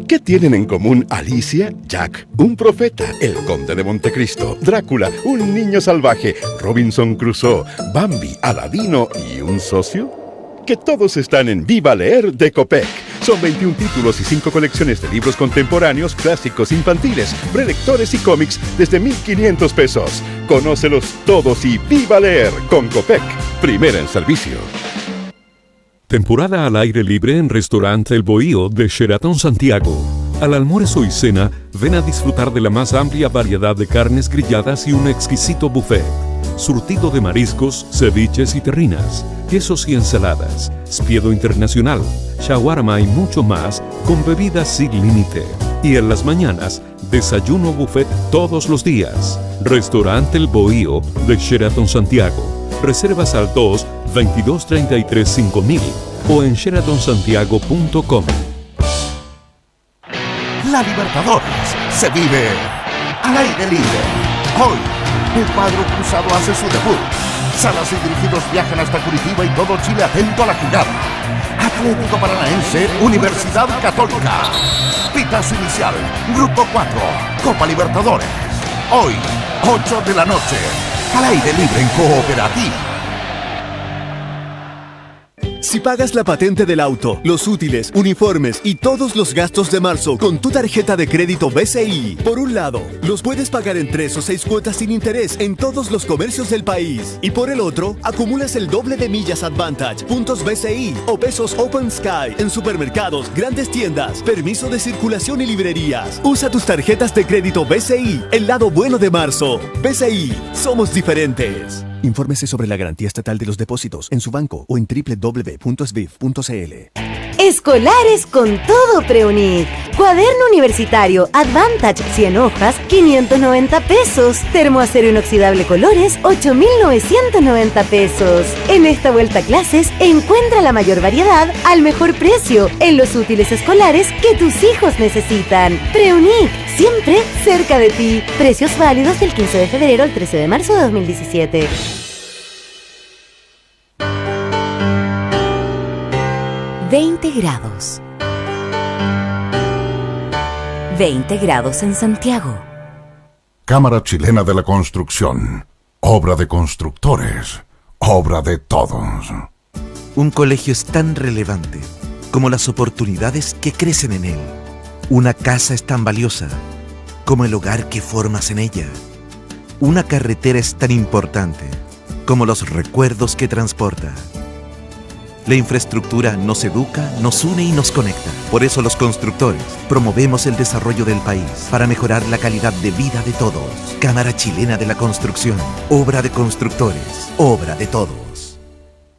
¿Qué tienen en común Alicia, Jack, un profeta, el conde de Montecristo, Drácula, un niño salvaje, Robinson Crusoe, Bambi, Aladino y un socio? Que todos están en Viva Leer de Copec. Son 21 títulos y 5 colecciones de libros contemporáneos, clásicos infantiles, prelectores y cómics desde 1.500 pesos. Conócelos todos y Viva Leer con Copec. Primera en servicio. Temporada al aire libre en Restaurante El Bohío de Sheraton Santiago. Al almuerzo y cena, ven a disfrutar de la más amplia variedad de carnes grilladas y un exquisito buffet. Surtido de mariscos, ceviches y terrinas, quesos y ensaladas, spiedo internacional, shawarma y mucho más, con bebidas sin límite. Y en las mañanas, desayuno buffet todos los días. Restaurante El Bohío de Sheraton Santiago. Reservas al 2-2233-5000 o en sheratonsantiago.com. La Libertadores se vive al aire libre. Hoy, el cuadro cruzado hace su debut. Salas y dirigidos viajan hasta Curitiba y todo Chile atento a la jugada. Atlético Paranaense, Universidad Católica. Pitazo inicial, Grupo 4, Copa Libertadores. Hoy, 8 de la noche, al aire libre en Cooperativa. Si pagas la patente del auto, los útiles, uniformes y todos los gastos de marzo con tu tarjeta de crédito BCI, por un lado, los puedes pagar en 3 o 6 cuotas sin interés en todos los comercios del país. Y por el otro, acumulas el doble de millas Advantage, puntos BCI o pesos Open Sky en supermercados, grandes tiendas, permiso de circulación y librerías. Usa tus tarjetas de crédito BCI, el lado bueno de marzo. BCI, somos diferentes. Infórmese sobre la garantía estatal de los depósitos en su banco o en www.sbif.cl. Escolares con todo Preunic. Cuaderno universitario Advantage 100 hojas, 590 pesos. Termoacero inoxidable colores, 8.990 pesos. En esta vuelta a clases, encuentra la mayor variedad al mejor precio en los útiles escolares que tus hijos necesitan. Preunic, siempre cerca de ti. Precios válidos del 15 de febrero al 13 de marzo de 2017. ...20 grados. 20 grados en Santiago. Cámara Chilena de la Construcción. Obra de constructores. Obra de todos. Un colegio es tan relevante como las oportunidades que crecen en él. Una casa es tan valiosa como el hogar que formas en ella. Una carretera es tan importante como los recuerdos que transporta. La infraestructura nos educa, nos une y nos conecta. Por eso los constructores promovemos el desarrollo del país para mejorar la calidad de vida de todos. Cámara Chilena de la Construcción. Obra de constructores. Obra de todos.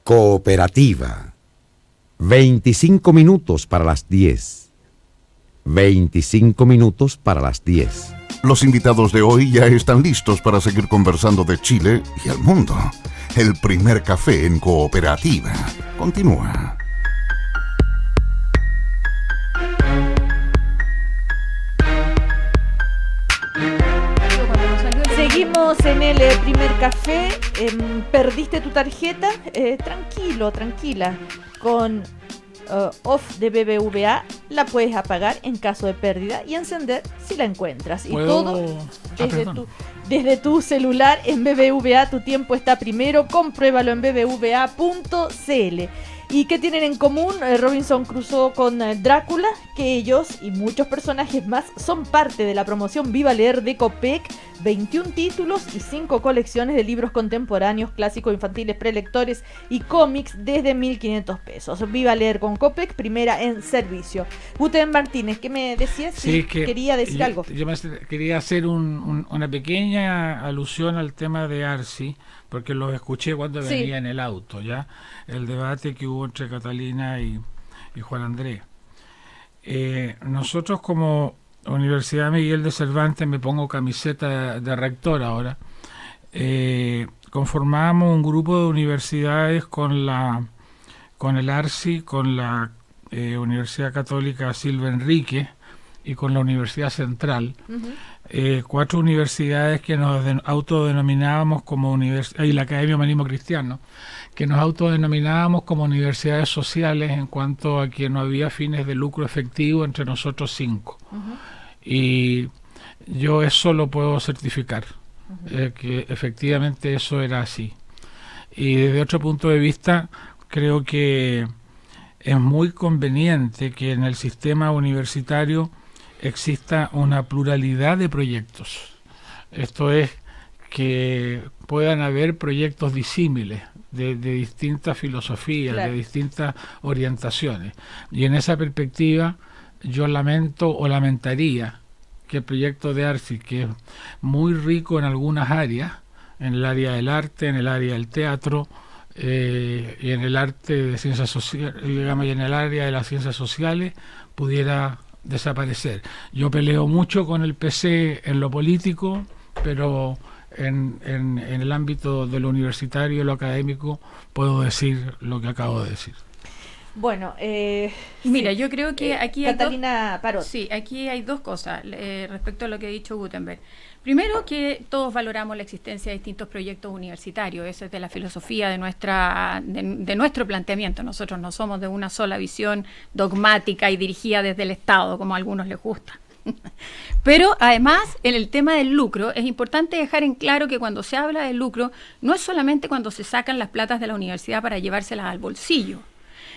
Cooperativa. 25 minutos para las 10. 25 minutos para las 10. Los invitados de hoy ya están listos para seguir conversando de Chile y el mundo. El primer café en Cooperativa. Continúa. Seguimos en el primer café. ¿Perdiste tu tarjeta? Tranquilo, tranquila. Con off de BBVA la puedes apagar en caso de pérdida y encender si la encuentras. Y todo desde tu celular en BBVA. Tu tiempo está primero. Compruébalo en bbva.cl. ¿Y qué tienen en común Robinson Crusoe con Drácula? Que ellos y muchos personajes más son parte de la promoción Viva Leer de Copec. 21 títulos y 5 colecciones de libros contemporáneos, clásicos, infantiles, prelectores y cómics desde 1.500 pesos. Viva Leer con Copec, primera en servicio. Guten Martínez, ¿qué me decías? Sí, que quería decir algo. Yo quería hacer una pequeña alusión al tema de Arsi, porque lo escuché cuando venía en el auto, ya el debate que hubo entre Catalina y Juan Andrés. Nosotros como Universidad Miguel de Cervantes, me pongo camiseta de rector ahora, conformamos un grupo de universidades con el ARSI, con la Universidad Católica Silva Enrique y con la Universidad Central. 4 universidades que nos autodenominábamos como y la Academia Humanismo Cristiano, que nos autodenominábamos como universidades sociales en cuanto a que no había fines de lucro efectivo entre nosotros 5. Y yo eso lo puedo certificar, que efectivamente eso era así. Y desde otro punto de vista, creo que es muy conveniente que en el sistema universitario exista una pluralidad de proyectos. Esto es, que puedan haber proyectos disímiles de distintas filosofías, de distintas orientaciones. Y en esa perspectiva yo lamentaría que el proyecto de Arsi, que es muy rico en algunas áreas, en el área del arte, en el área del teatro, y en el arte de ciencias sociales, digamos, y en el área de las ciencias sociales, pudiera desaparecer. Yo peleo mucho con el PC en lo político, pero en el ámbito de lo universitario y lo académico puedo decir lo que acabo de decir. Bueno, mira, yo creo que aquí Catalina Parot. Sí, aquí hay dos cosas respecto a lo que ha dicho Gutenberg. Primero, que todos valoramos la existencia de distintos proyectos universitarios. Eso es de la filosofía de nuestro planteamiento. Nosotros no somos de una sola visión dogmática y dirigida desde el Estado, como a algunos les gusta. Pero además, en el tema del lucro, es importante dejar en claro que cuando se habla de lucro, no es solamente cuando se sacan las platas de la universidad para llevárselas al bolsillo.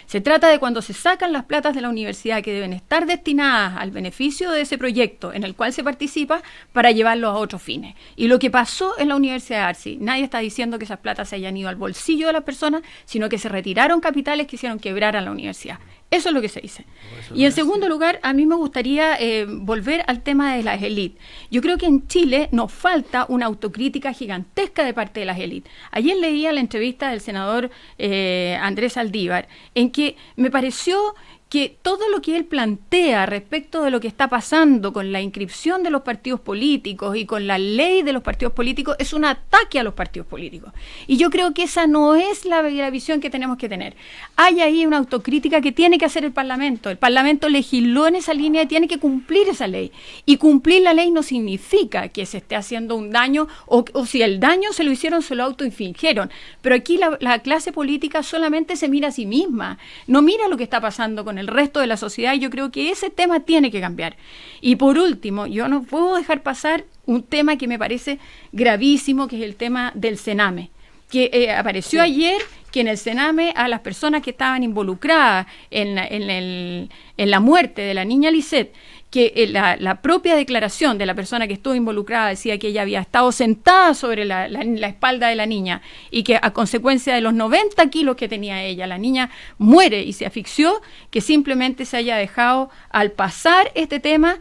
Se trata de cuando se sacan las platas de la universidad que deben estar destinadas al beneficio de ese proyecto en el cual se participa para llevarlo a otros fines. Y lo que pasó en la Universidad de Arsi, nadie está diciendo que esas platas se hayan ido al bolsillo de las personas, sino que se retiraron capitales que hicieron quebrar a la universidad. Eso es lo que se dice. Y en segundo lugar, a mí me gustaría volver al tema de las élites. Yo creo que en Chile nos falta una autocrítica gigantesca de parte de las élites. Ayer leía la entrevista del senador Andrés Aldívar, en que me pareció que todo lo que él plantea respecto de lo que está pasando con la inscripción de los partidos políticos y con la ley de los partidos políticos es un ataque a los partidos políticos. Y yo creo que esa no es la visión que tenemos que tener. Hay ahí una autocrítica que tiene que hacer el Parlamento. El Parlamento legisló en esa línea y tiene que cumplir esa ley. Y cumplir la ley no significa que se esté haciendo un daño o si el daño se lo hicieron, se lo autoinfligieron. Pero aquí la clase política solamente se mira a sí misma, no mira lo que está pasando con el resto de la sociedad, y yo creo que ese tema tiene que cambiar. Y por último, yo no puedo dejar pasar un tema que me parece gravísimo, que es el tema del Sename, que apareció ayer, que en el Sename a las personas que estaban involucradas en la muerte de la niña Lisette, que la propia declaración de la persona que estuvo involucrada decía que ella había estado sentada sobre la espalda de la niña y que a consecuencia de los 90 kilos que tenía ella, la niña muere y se asfixió, que simplemente se haya dejado al pasar este tema,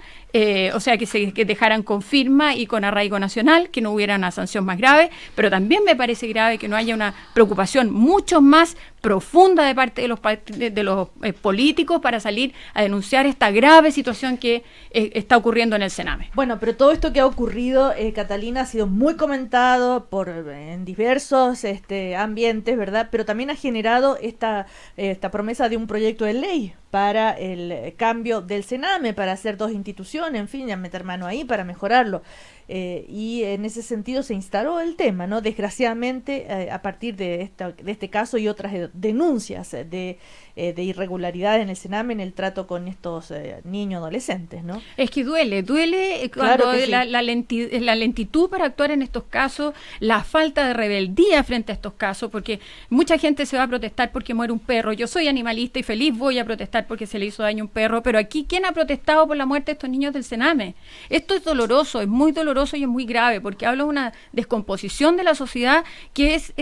o sea, que dejaran con firma y con arraigo nacional, que no hubiera una sanción más grave, pero también me parece grave que no haya una preocupación mucho más profunda de parte de los políticos para salir a denunciar esta grave situación que está ocurriendo en el Sename. Bueno, pero todo esto que ha ocurrido, Catalina, ha sido muy comentado en diversos ambientes, ¿verdad? Pero también ha generado esta promesa de un proyecto de ley para el cambio del Sename, para hacer 2 instituciones, en fin, ya meter mano ahí para mejorarlo. y en ese sentido se instaló el tema, ¿no? Desgraciadamente, a partir de este caso y otras denuncias de irregularidades en el Sename, en el trato con estos niños adolescentes, ¿no? Es que duele Claro cuando que sí. la lentitud para actuar en estos casos, la falta de rebeldía frente a estos casos, porque mucha gente se va a protestar porque muere un perro. Yo soy animalista y feliz voy a protestar porque se le hizo daño a un perro, pero aquí, ¿quién ha protestado por la muerte de estos niños del Sename? Esto es doloroso, es muy doloroso y es muy grave, porque habla de una descomposición de la sociedad que es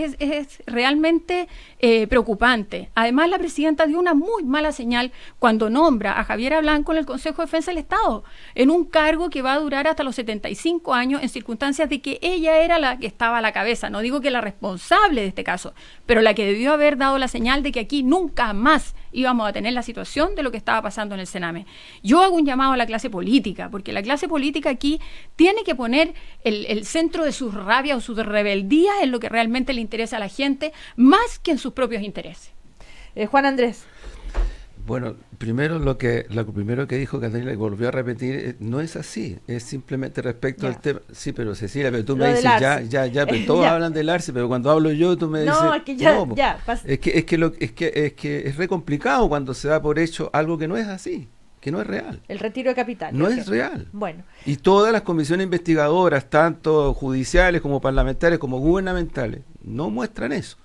realmente preocupante. Además, la presidenta dio una muy mala señal cuando nombra a Javiera Blanco en el Consejo de Defensa del Estado, en un cargo que va a durar hasta los 75 años, en circunstancias de que ella era la que estaba a la cabeza. No digo que la responsable de este caso, pero la que debió haber dado la señal de que aquí nunca más íbamos a tener la situación de lo que estaba pasando en el Sename. Yo hago un llamado a la clase política, porque la clase política aquí tiene que poner el centro de sus rabias o sus rebeldías en lo que realmente le interesa a la gente, más que en sus propios intereses. Juan Andrés. Bueno, primero lo primero que dijo Catalina y volvió a repetir, no es así, es simplemente respecto al tema. Sí, pero Cecilia, pero tú me dices ya, pero todos hablan del Arce, pero cuando hablo yo tú me dices, es que ya, no, es que es re complicado cuando se da por hecho algo que no es así, que no es real. El retiro de capital. No es real. Bueno. Y todas las comisiones investigadoras, tanto judiciales como parlamentarias como gubernamentales, no muestran eso.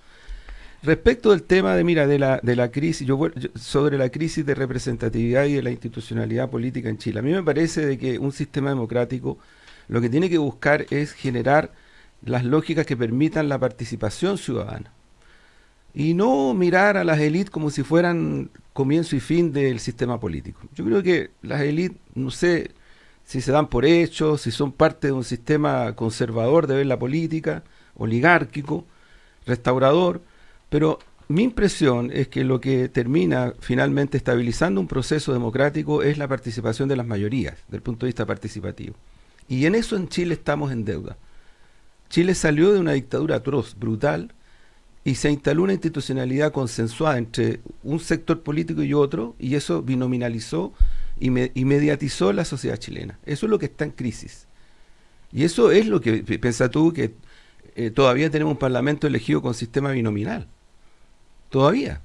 Respecto del tema de la crisis, sobre la crisis de representatividad y de la institucionalidad política en Chile, a mí me parece de que un sistema democrático lo que tiene que buscar es generar las lógicas que permitan la participación ciudadana y no mirar a las élites como si fueran comienzo y fin del sistema político. Yo creo que las élites, no sé si se dan por hechos, si son parte de un sistema conservador de ver la política, oligárquico, restaurador, pero mi impresión es que lo que termina finalmente estabilizando un proceso democrático es la participación de las mayorías, desde el punto de vista participativo. Y en eso en Chile estamos en deuda. Chile salió de una dictadura atroz, brutal, y se instaló una institucionalidad consensuada entre un sector político y otro, y eso binominalizó y mediatizó la sociedad chilena. Eso es lo que está en crisis. Y eso es lo que, piensa tú, que todavía tenemos un parlamento elegido con sistema binominal. Todavía.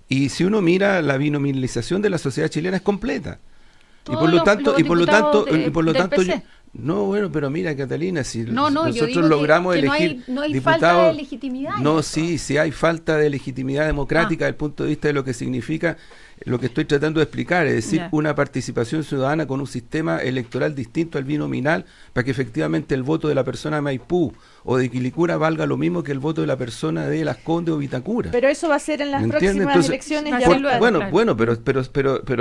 Y si uno mira, la binominalización de la sociedad chilena es completa. Y por lo tanto, no, bueno, pero mira, Catalina, si nosotros logramos elegir no hay diputados, falta de legitimidad. No, sí hay falta de legitimidad democrática desde el punto de vista de lo que significa lo que estoy tratando de explicar, es decir, una participación ciudadana con un sistema electoral distinto al binominal, para que efectivamente el voto de la persona de Maipú o de Quilicura valga lo mismo que el voto de la persona de Las Condes o Vitacura. Pero eso va a ser en las próximas elecciones. Pero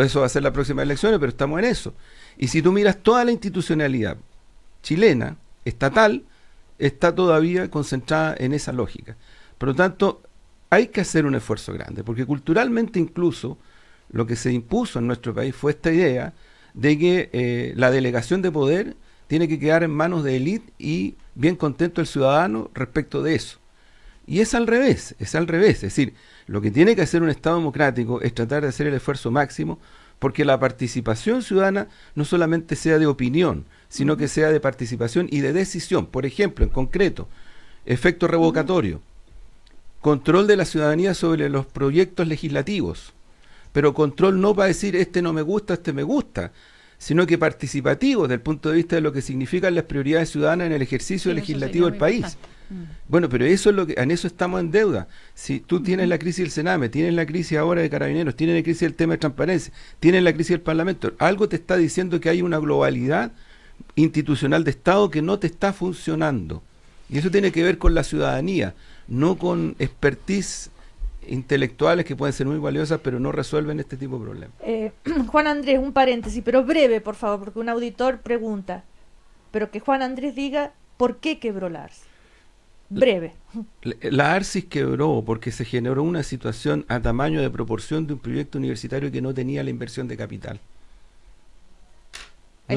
eso va a ser las próximas elecciones, pero estamos en eso. Y si tú miras toda la institucionalidad chilena, estatal, está todavía concentrada en esa lógica. Por lo tanto, hay que hacer un esfuerzo grande, porque culturalmente incluso lo que se impuso en nuestro país fue esta idea de que la delegación de poder tiene que quedar en manos de élite y bien contento el ciudadano respecto de eso. Y es al revés, es decir, lo que tiene que hacer un Estado democrático es tratar de hacer el esfuerzo máximo porque la participación ciudadana no solamente sea de opinión, sino que sea de participación y de decisión. Por ejemplo, en concreto, efecto revocatorio, control de la ciudadanía sobre los proyectos legislativos, pero control no para decir este no me gusta, este me gusta, sino que participativo desde el punto de vista de lo que significan las prioridades ciudadanas en el ejercicio legislativo del país. Bueno, pero eso es en eso estamos en deuda. Si tú tienes la crisis del Sename, tienes la crisis ahora de Carabineros, tienes la crisis del tema de transparencia, tienes la crisis del Parlamento, algo te está diciendo que hay una globalidad institucional de Estado que no te está funcionando. Y eso tiene que ver con la ciudadanía, no con expertise intelectuales que pueden ser muy valiosas, pero no resuelven este tipo de problemas. Juan Andrés, un paréntesis, pero breve, por favor, porque un auditor pregunta, pero que Juan Andrés diga por qué quebró la ARCIS. Breve. La ARCIS quebró porque se generó una situación a tamaño de proporción de un proyecto universitario que no tenía la inversión de capital.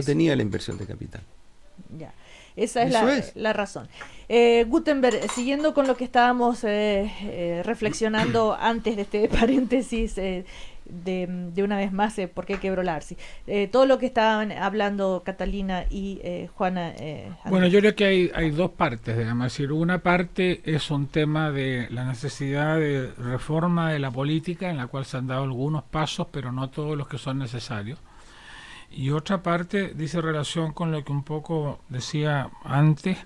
Tenía la inversión de capital. Ya. Esa es la razón. Gutenberg, siguiendo con lo que estábamos reflexionando antes de este paréntesis de una vez más por qué quebró la ARSI. Todo lo que estaban hablando Catalina y Juana. Bueno, yo creo que hay dos partes, digamos. Es decir, una parte es un tema de la necesidad de reforma de la política, en la cual se han dado algunos pasos, pero no todos los que son necesarios. Y otra parte dice relación con lo que un poco decía antes,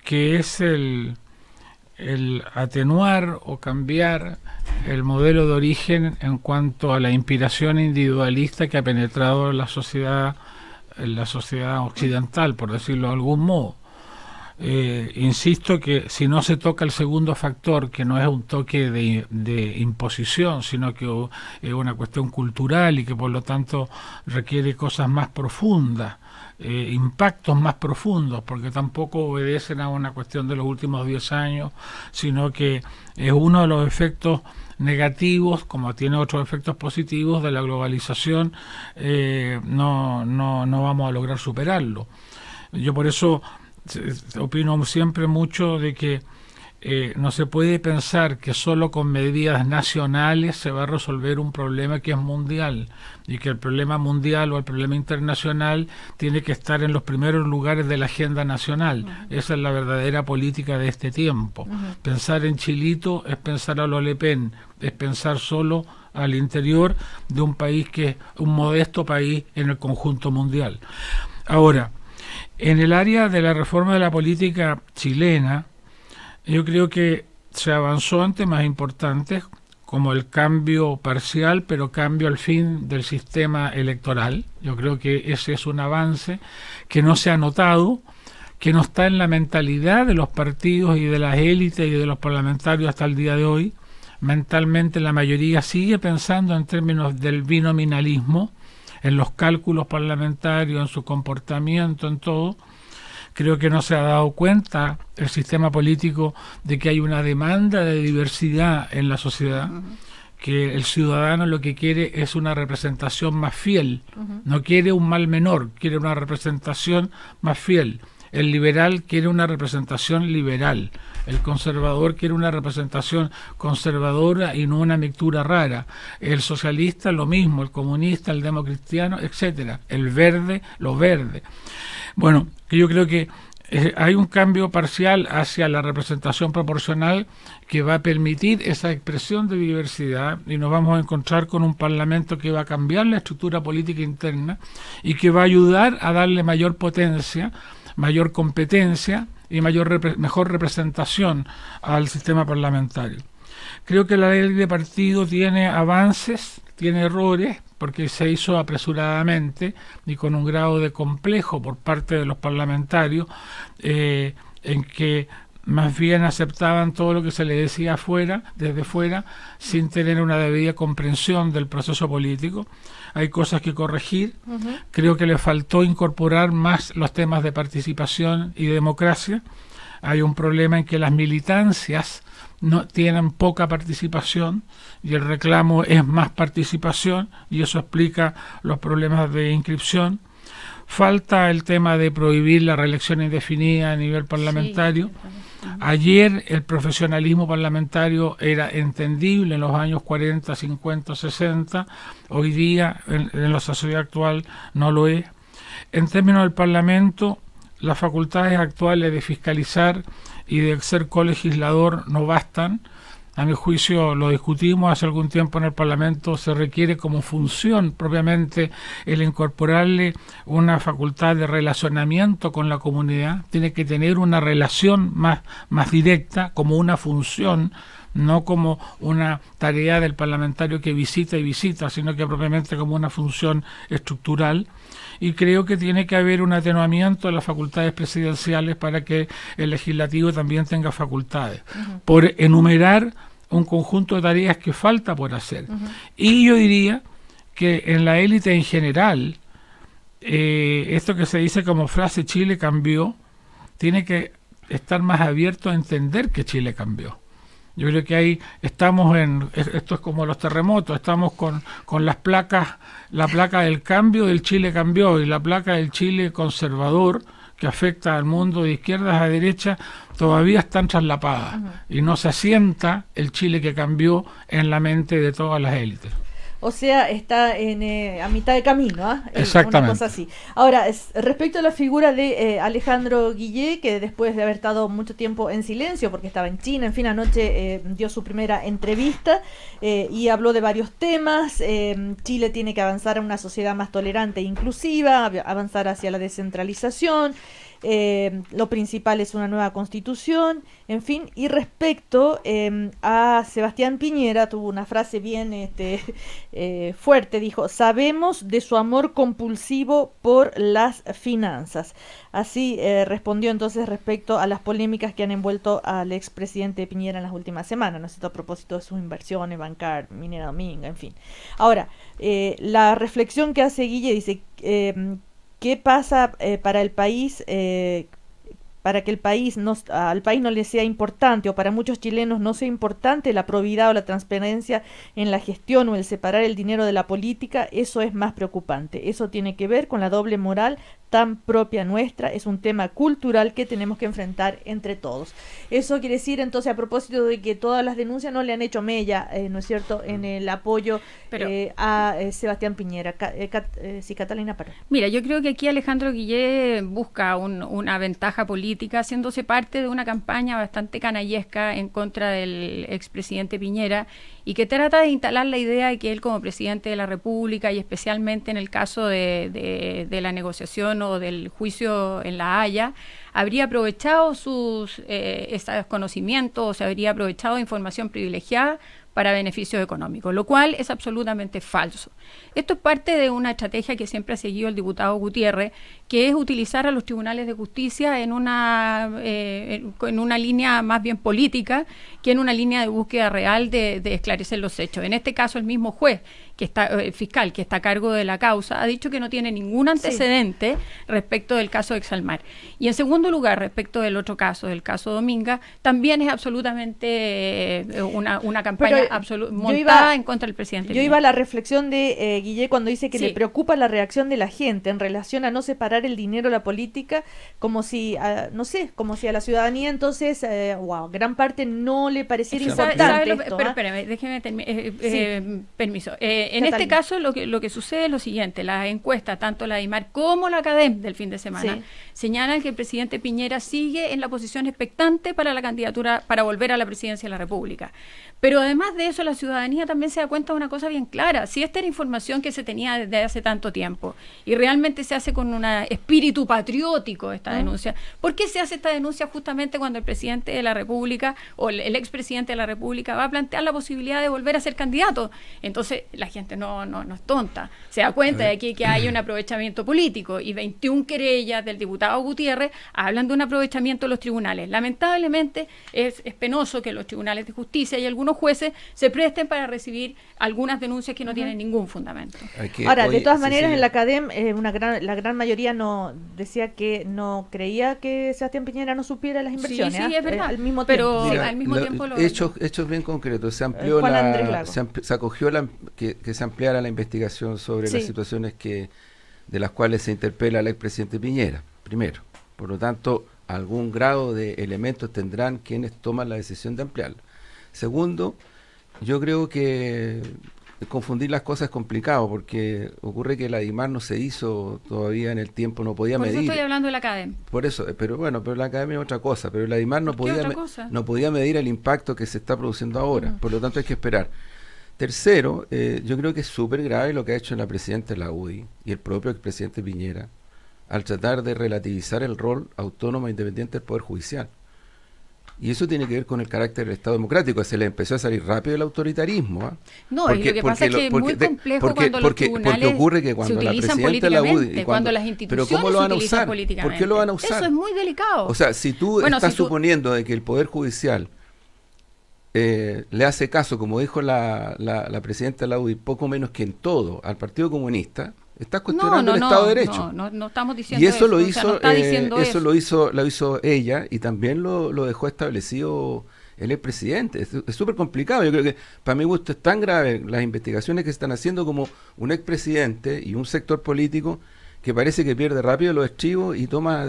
que es el atenuar o cambiar el modelo de origen en cuanto a la inspiración individualista que ha penetrado en la sociedad occidental, por decirlo de algún modo. Insisto que si no se toca el segundo factor, que no es un toque de imposición, sino que es una cuestión cultural y que por lo tanto requiere cosas más profundas, impactos más profundos, porque tampoco obedecen a una cuestión de los últimos 10 años, sino que es uno de los efectos negativos, como tiene otros efectos positivos de la globalización. No vamos a lograr superarlo. Yo por eso opino siempre mucho de que no se puede pensar que solo con medidas nacionales se va a resolver un problema que es mundial, y que el problema mundial o el problema internacional tiene que estar en los primeros lugares de la agenda nacional. Esa es la verdadera política de este tiempo. Pensar en Chilito es pensar a lo Le Pen, es pensar solo al interior de un país que es un modesto país en el conjunto mundial. Ahora, en el área de la reforma de la política chilena, yo creo que se avanzó en temas importantes, como el cambio parcial, pero cambio al fin del sistema electoral. Yo creo que ese es un avance que no se ha notado, que no está en la mentalidad de los partidos y de las élites y de los parlamentarios hasta el día de hoy. Mentalmente la mayoría sigue pensando en términos del binominalismo, en los cálculos parlamentarios, en su comportamiento, en todo. Creo que no se ha dado cuenta el sistema político de que hay una demanda de diversidad en la sociedad, que el ciudadano lo que quiere es una representación más fiel, no quiere un mal menor, quiere una representación más fiel. El liberal quiere una representación liberal, el conservador quiere una representación conservadora y no una mixtura rara, el socialista lo mismo, el comunista, el democristiano, etcétera, el verde, lo verde. Bueno, yo creo que hay un cambio parcial hacia la representación proporcional que va a permitir esa expresión de diversidad, y nos vamos a encontrar con un parlamento que va a cambiar la estructura política interna y que va a ayudar a darle mayor potencia, mayor competencia y mejor representación al sistema parlamentario. Creo que la ley de partido tiene avances, tiene errores, porque se hizo apresuradamente y con un grado de complejo por parte de los parlamentarios, en que más bien aceptaban todo lo que se le decía desde fuera, sin tener una debida comprensión del proceso político. Hay cosas que corregir. Creo que le faltó incorporar más los temas de participación y democracia. Hay un problema en que las militancias no tienen poca participación y el reclamo es más participación, y eso explica los problemas de inscripción. Falta el tema de prohibir la reelección indefinida a nivel parlamentario. Sí. Ayer el profesionalismo parlamentario era entendible en los años 40, 50, 60. Hoy día, en la sociedad actual, no lo es. En términos del Parlamento, las facultades actuales de fiscalizar y de ser colegislador no bastan. A mi juicio, lo discutimos hace algún tiempo en el Parlamento, se requiere como función propiamente el incorporarle una facultad de relacionamiento con la comunidad. Tiene que tener una relación más directa, como una función, no como una tarea del parlamentario que visita y visita, sino que propiamente como una función estructural. Y creo que tiene que haber un atenuamiento de las facultades presidenciales para que el legislativo también tenga facultades, por enumerar un conjunto de tareas que falta por hacer. Y yo diría que en la élite en general, esto que se dice como frase Chile cambió, tiene que estar más abierto a entender que Chile cambió. Yo creo que ahí estamos esto es como los terremotos, estamos con las placas, la placa del cambio del Chile cambió y la placa del Chile conservador, que afecta al mundo de izquierdas a derecha, todavía están traslapadas y no se asienta el Chile que cambió en la mente de todas las élites. O sea, está a mitad de camino, ¿eh? Exactamente. Una cosa así. Ahora, respecto a la figura de Alejandro Guillé, que después de haber estado mucho tiempo en silencio, porque estaba en China, en fin, anoche dio su primera entrevista y habló de varios temas. Chile tiene que avanzar a una sociedad más tolerante e inclusiva, avanzar hacia la descentralización. Lo principal es una nueva constitución, en fin, y respecto a Sebastián Piñera, tuvo una frase bien fuerte, dijo: sabemos de su amor compulsivo por las finanzas. Así respondió entonces respecto a las polémicas que han envuelto al expresidente Piñera en las últimas semanas, ¿no es cierto?, a propósito de sus inversiones, Bancar, Minera Dominga, en fin. Ahora, la reflexión que hace Guille dice: ¿qué pasa para el país, para que al país no le sea importante, o para muchos chilenos no sea importante la probidad o la transparencia en la gestión o el separar el dinero de la política? Eso es más preocupante. Eso tiene que ver con la doble moral tan propia nuestra. Es un tema cultural que tenemos que enfrentar entre todos. Eso quiere decir entonces, a propósito de que todas las denuncias no le han hecho mella, ¿no es cierto?, en el apoyo a Sebastián Piñera. Sí, Catalina Parra. Mira, yo creo que aquí Alejandro Guillé busca una ventaja política, haciéndose parte de una campaña bastante canallesca en contra del expresidente Piñera, y que trata de instalar la idea de que él, como presidente de la República, y especialmente en el caso de la negociación o del juicio en La Haya, habría aprovechado sus conocimientos, o se habría aprovechado información privilegiada para beneficios económicos, lo cual es absolutamente falso. Esto es parte de una estrategia que siempre ha seguido el diputado Gutiérrez, que es utilizar a los tribunales de justicia en una línea más bien política que en una línea de búsqueda real de esclarecer los hechos. En este caso, el mismo juez, fiscal que está a cargo de la causa, ha dicho que no tiene ningún antecedente respecto del caso de Exalmar. Y en segundo lugar, respecto del otro caso, del caso Dominga, también es absolutamente una campaña montada en contra del presidente. Yo iba a la reflexión de Guillé cuando dice que le preocupa la reacción de la gente en relación a no separar el dinero de la política, como si, como si a la ciudadanía entonces, gran parte no le pareciera importante esto. Pero espérame, déjeme permiso. En este caso lo que sucede es lo siguiente: las encuestas, tanto la de IMAR como la CADEM del fin de semana, señalan que el presidente Piñera sigue en la posición expectante para la candidatura, para volver a la presidencia de la República. Pero además de eso, la ciudadanía también se da cuenta de una cosa bien clara: si esta era información que se tenía desde hace tanto tiempo y realmente se hace con un espíritu patriótico esta denuncia, ¿por qué se hace esta denuncia justamente cuando el presidente de la República o el expresidente de la República va a plantear la posibilidad de volver a ser candidato? Entonces la gente no es tonta, se da cuenta de aquí que hay un aprovechamiento político, y 21 querellas del diputado Gutiérrez hablan de un aprovechamiento de los tribunales. Lamentablemente es penoso que los tribunales de justicia y algunos jueces se presten para recibir algunas denuncias que no tienen ningún fundamento. Ahora, de todas maneras, en la CADEM la gran mayoría no decía que no creía que Sebastián Piñera no supiera las inversiones. Sí, es verdad. Al mismo tiempo. Pero al mismo tiempo hechos bien concretos. Se amplió se acogió que se ampliara la investigación sobre las situaciones de las cuales se interpela al expresidente Piñera, primero. Por lo tanto, algún grado de elementos tendrán quienes toman la decisión de ampliarlo. Segundo, yo creo que confundir las cosas es complicado, porque ocurre que la DIMAR no se hizo todavía en el tiempo, no podía medir. Por eso estoy hablando de la academia. Por eso, pero la academia es otra cosa, pero la DIMAR no podía medir el impacto que se está produciendo ahora, por lo tanto hay que esperar. Tercero, yo creo que es súper grave lo que ha hecho la presidenta de la UDI y el propio expresidente Piñera al tratar de relativizar el rol autónomo e independiente del Poder Judicial. Y eso tiene que ver con el carácter del Estado democrático. Se le empezó a salir rápido el autoritarismo. No, porque, lo que pasa es que es muy complejo cuando los tribunales ocurre que cuando se la utilizan presidenta de la UDI, cuando las instituciones pero ¿cómo lo van a usar? políticamente. ¿Por qué lo van a usar? Eso es muy delicado. O sea, si tú estás suponiendo de que el Poder Judicial le hace caso, como dijo la presidenta de la UDI, poco menos que en todo, al Partido Comunista, estás cuestionando el Estado de Derecho. No estamos diciendo y eso lo hizo, lo hizo ella, y también lo dejó establecido el expresidente. Es súper complicado. Yo creo que para mi gusto es tan grave las investigaciones que se están haciendo como un expresidente y un sector político que parece que pierde rápido los estribos y toma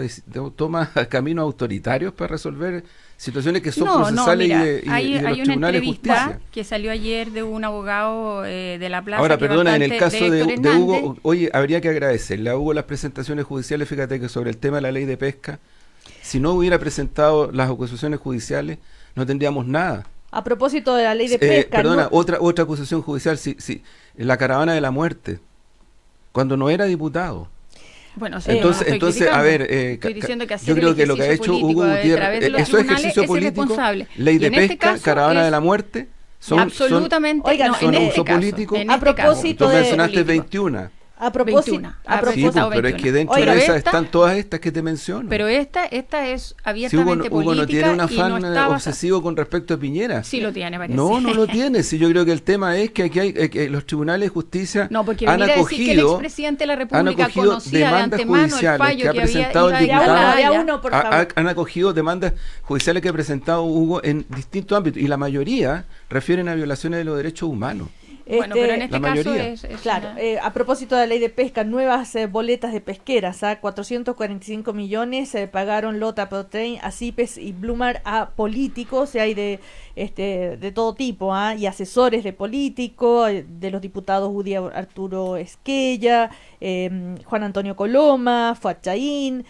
caminos autoritarios para resolver situaciones que son procesales mira, y hay de los una tribunales de entrevista justicia. Que salió ayer de un abogado de la plaza. Ahora, perdona, en el bastante, caso de Héctor Hugo, oye, habría que agradecerle a Hugo las presentaciones judiciales. Fíjate que sobre el tema de la ley de pesca, si no hubiera presentado las acusaciones judiciales, no tendríamos nada. A propósito de la ley de pesca... Perdona, otra acusación judicial, la caravana de la muerte, cuando no era diputado. Bueno, sí, entonces a ver, estoy diciendo que yo creo que lo que ha hecho Hugo Gutiérrez, eso es ejercicio político, ley de pesca, caravana de la muerte, son absolutamente uso político. A propósito tú mencionaste 21. A propósito, 21. Sí, pues, pero es que dentro de esas están todas estas que te menciono. Pero esta es abiertamente política. Hugo no tiene un afán no obsesivo con respecto a Piñera. Sí lo tiene, parece. No lo tiene. Sí, yo creo que el tema es que aquí hay que los tribunales de justicia han acogido, que el expresidente de la República conocía de antemano el fallo que ha presentado el diputado. Han acogido demandas judiciales que ha presentado Hugo en distintos ámbitos y la mayoría refieren a violaciones de los derechos humanos. Bueno, pero en este caso es claro, a propósito de la ley de pesca, nuevas boletas de pesqueras, 445 millones pagaron Lota Protein a CIPES y Blumar a políticos, hay de todo tipo, y asesores de políticos, de los diputados Udi Arturo Esquella, Juan Antonio Coloma, Fuad Chaín,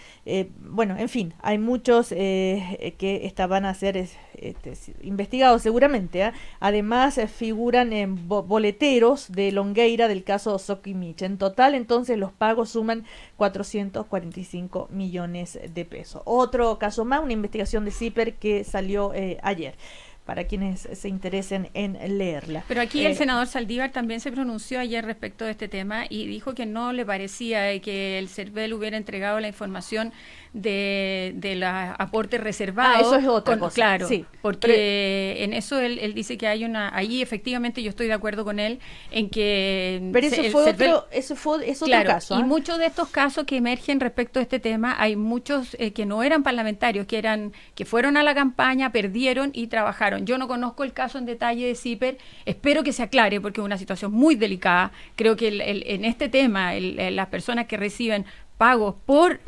bueno, en fin, hay muchos que estaban a ser investigados seguramente. Además figuran en boleteros de Longueira del caso Soquimich. En total, entonces, los pagos suman 445 millones de pesos. Otro caso más, una investigación de CIPER que salió ayer, para quienes se interesen en leerla. Pero aquí el senador Saldívar también se pronunció ayer respecto de este tema y dijo que no le parecía que el CERVEL hubiera entregado la información de los aportes reservados. Eso es otra cosa. Claro, sí, porque en eso él dice que hay ahí efectivamente yo estoy de acuerdo con él en que... Pero es otro caso. Y muchos de estos casos que emergen respecto a este tema, hay muchos que no eran parlamentarios, que fueron a la campaña, perdieron y trabajaron. Yo no conozco el caso en detalle de CIPER, espero que se aclare porque es una situación muy delicada. Creo que en este tema las personas que reciben pagos por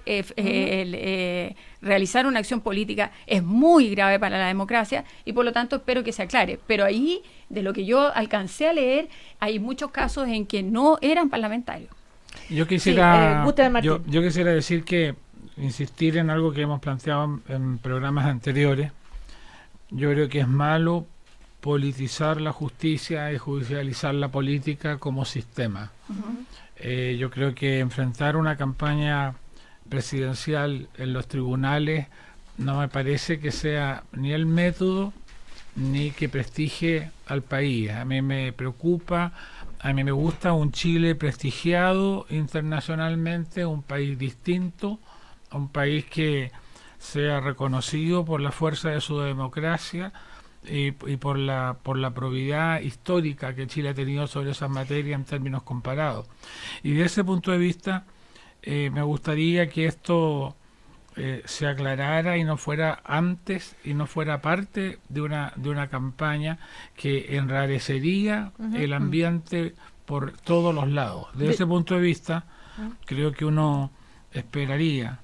realizar una acción política es muy grave para la democracia y por lo tanto espero que se aclare. Pero ahí, de lo que yo alcancé a leer, hay muchos casos en que no eran parlamentarios. Yo quisiera, yo quisiera decir que insistir en algo que hemos planteado en programas anteriores. Yo creo que es malo politizar la justicia y judicializar la política como sistema. Yo creo que enfrentar una campaña presidencial en los tribunales no me parece que sea ni el método ni que prestigie al país. A mí me preocupa, a mí me gusta un Chile prestigiado internacionalmente, un país distinto, un país que sea reconocido por la fuerza de su democracia y por la probidad histórica que Chile ha tenido sobre esas materias en términos comparados. Y de ese punto de vista me gustaría que esto se aclarara y no fuera antes y no fuera parte de una campaña que enrarecería el ambiente por todos los lados. De ese punto de vista creo que uno esperaría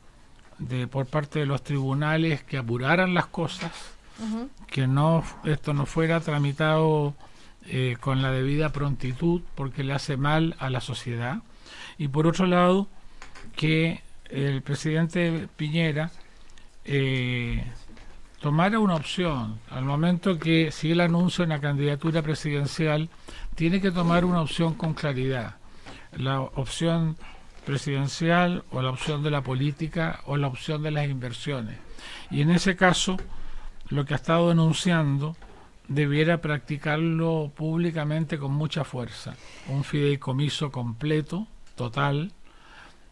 por parte de los tribunales que apuraran las cosas, que esto no fuera tramitado con la debida prontitud porque le hace mal a la sociedad, y por otro lado que el presidente Piñera tomara una opción al momento que, si él anuncia una candidatura presidencial, tiene que tomar una opción con claridad, la opción presidencial o la opción de la política o la opción de las inversiones, y en ese caso lo que ha estado denunciando debiera practicarlo públicamente con mucha fuerza, un fideicomiso completo, total,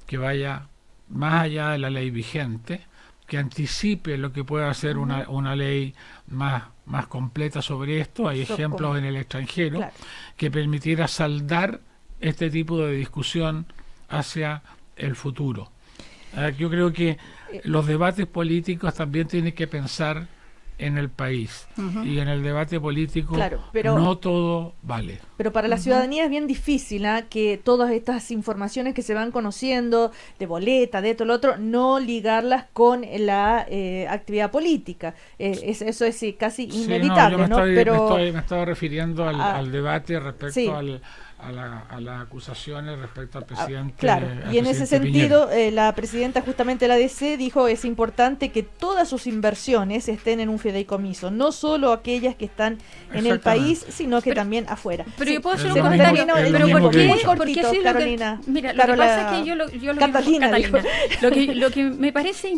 que vaya más allá de la ley vigente, que anticipe lo que pueda ser una ley más completa sobre esto. Hay ejemplos en el extranjero, claro, que permitiera saldar este tipo de discusión hacia el futuro. Yo creo que los debates políticos también tienen que pensar en el país. Y en el debate político pero no todo vale. Pero para la ciudadanía es bien difícil que todas estas informaciones que se van conociendo, de boleta, de esto, lo otro, no ligarlas con la actividad política. Eso es casi inevitable, me estaba refiriendo al debate respecto a las acusaciones respecto al presidente. Y en ese sentido, la presidenta justamente de la DC dijo es importante que todas sus inversiones estén en un fideicomiso, no solo aquellas que están en el país, sino que también afuera. Pero yo puedo hacer un comentario, pero ¿por qué? Porque sí, Carolina. Mira, lo que pasa es que lo que me parece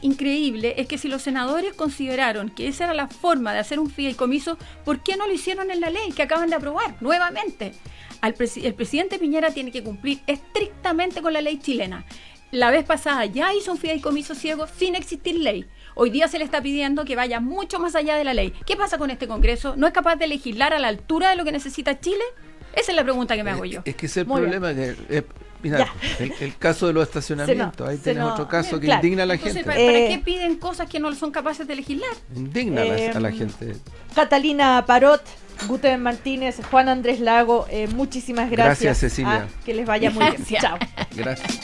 increíble es que si los senadores consideraron que esa era la forma de hacer un fideicomiso, ¿por qué no lo hicieron en la ley que acaban de aprobar nuevamente? El presidente Piñera tiene que cumplir estrictamente con la ley chilena. La vez pasada ya hizo un fideicomiso ciego sin existir ley. Hoy día se le está pidiendo que vaya mucho más allá de la ley. ¿Qué pasa con este Congreso? ¿No es capaz de legislar a la altura de lo que necesita Chile? Esa es la pregunta que me hago yo. Es que ese es el problema. Mira, el caso de los estacionamientos, ahí tienes otro caso que indigna a la gente. ¿Para qué piden cosas que no son capaces de legislar? Indigna a la gente. Catalina Parot, Guten Martínez, Juan Andrés Lago, muchísimas gracias. Gracias, Cecilia. Que les vaya muy bien. Chao. Gracias.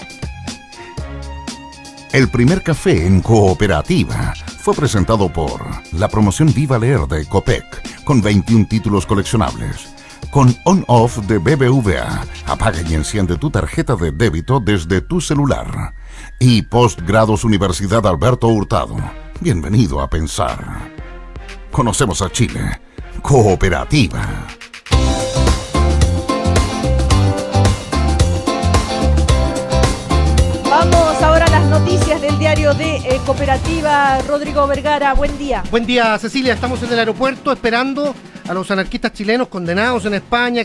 El primer café en Cooperativa fue presentado por la promoción Viva Leer de Copec, con 21 títulos coleccionables. Con On-Off de BBVA, apaga y enciende tu tarjeta de débito desde tu celular. Y Postgrados Universidad Alberto Hurtado. Bienvenido a pensar. Conocemos a Chile. Cooperativa. Vamos ahora a las noticias del diario de Cooperativa. Rodrigo Vergara, buen día. Buen día, Cecilia. Estamos en el aeropuerto esperando a los anarquistas chilenos condenados en España,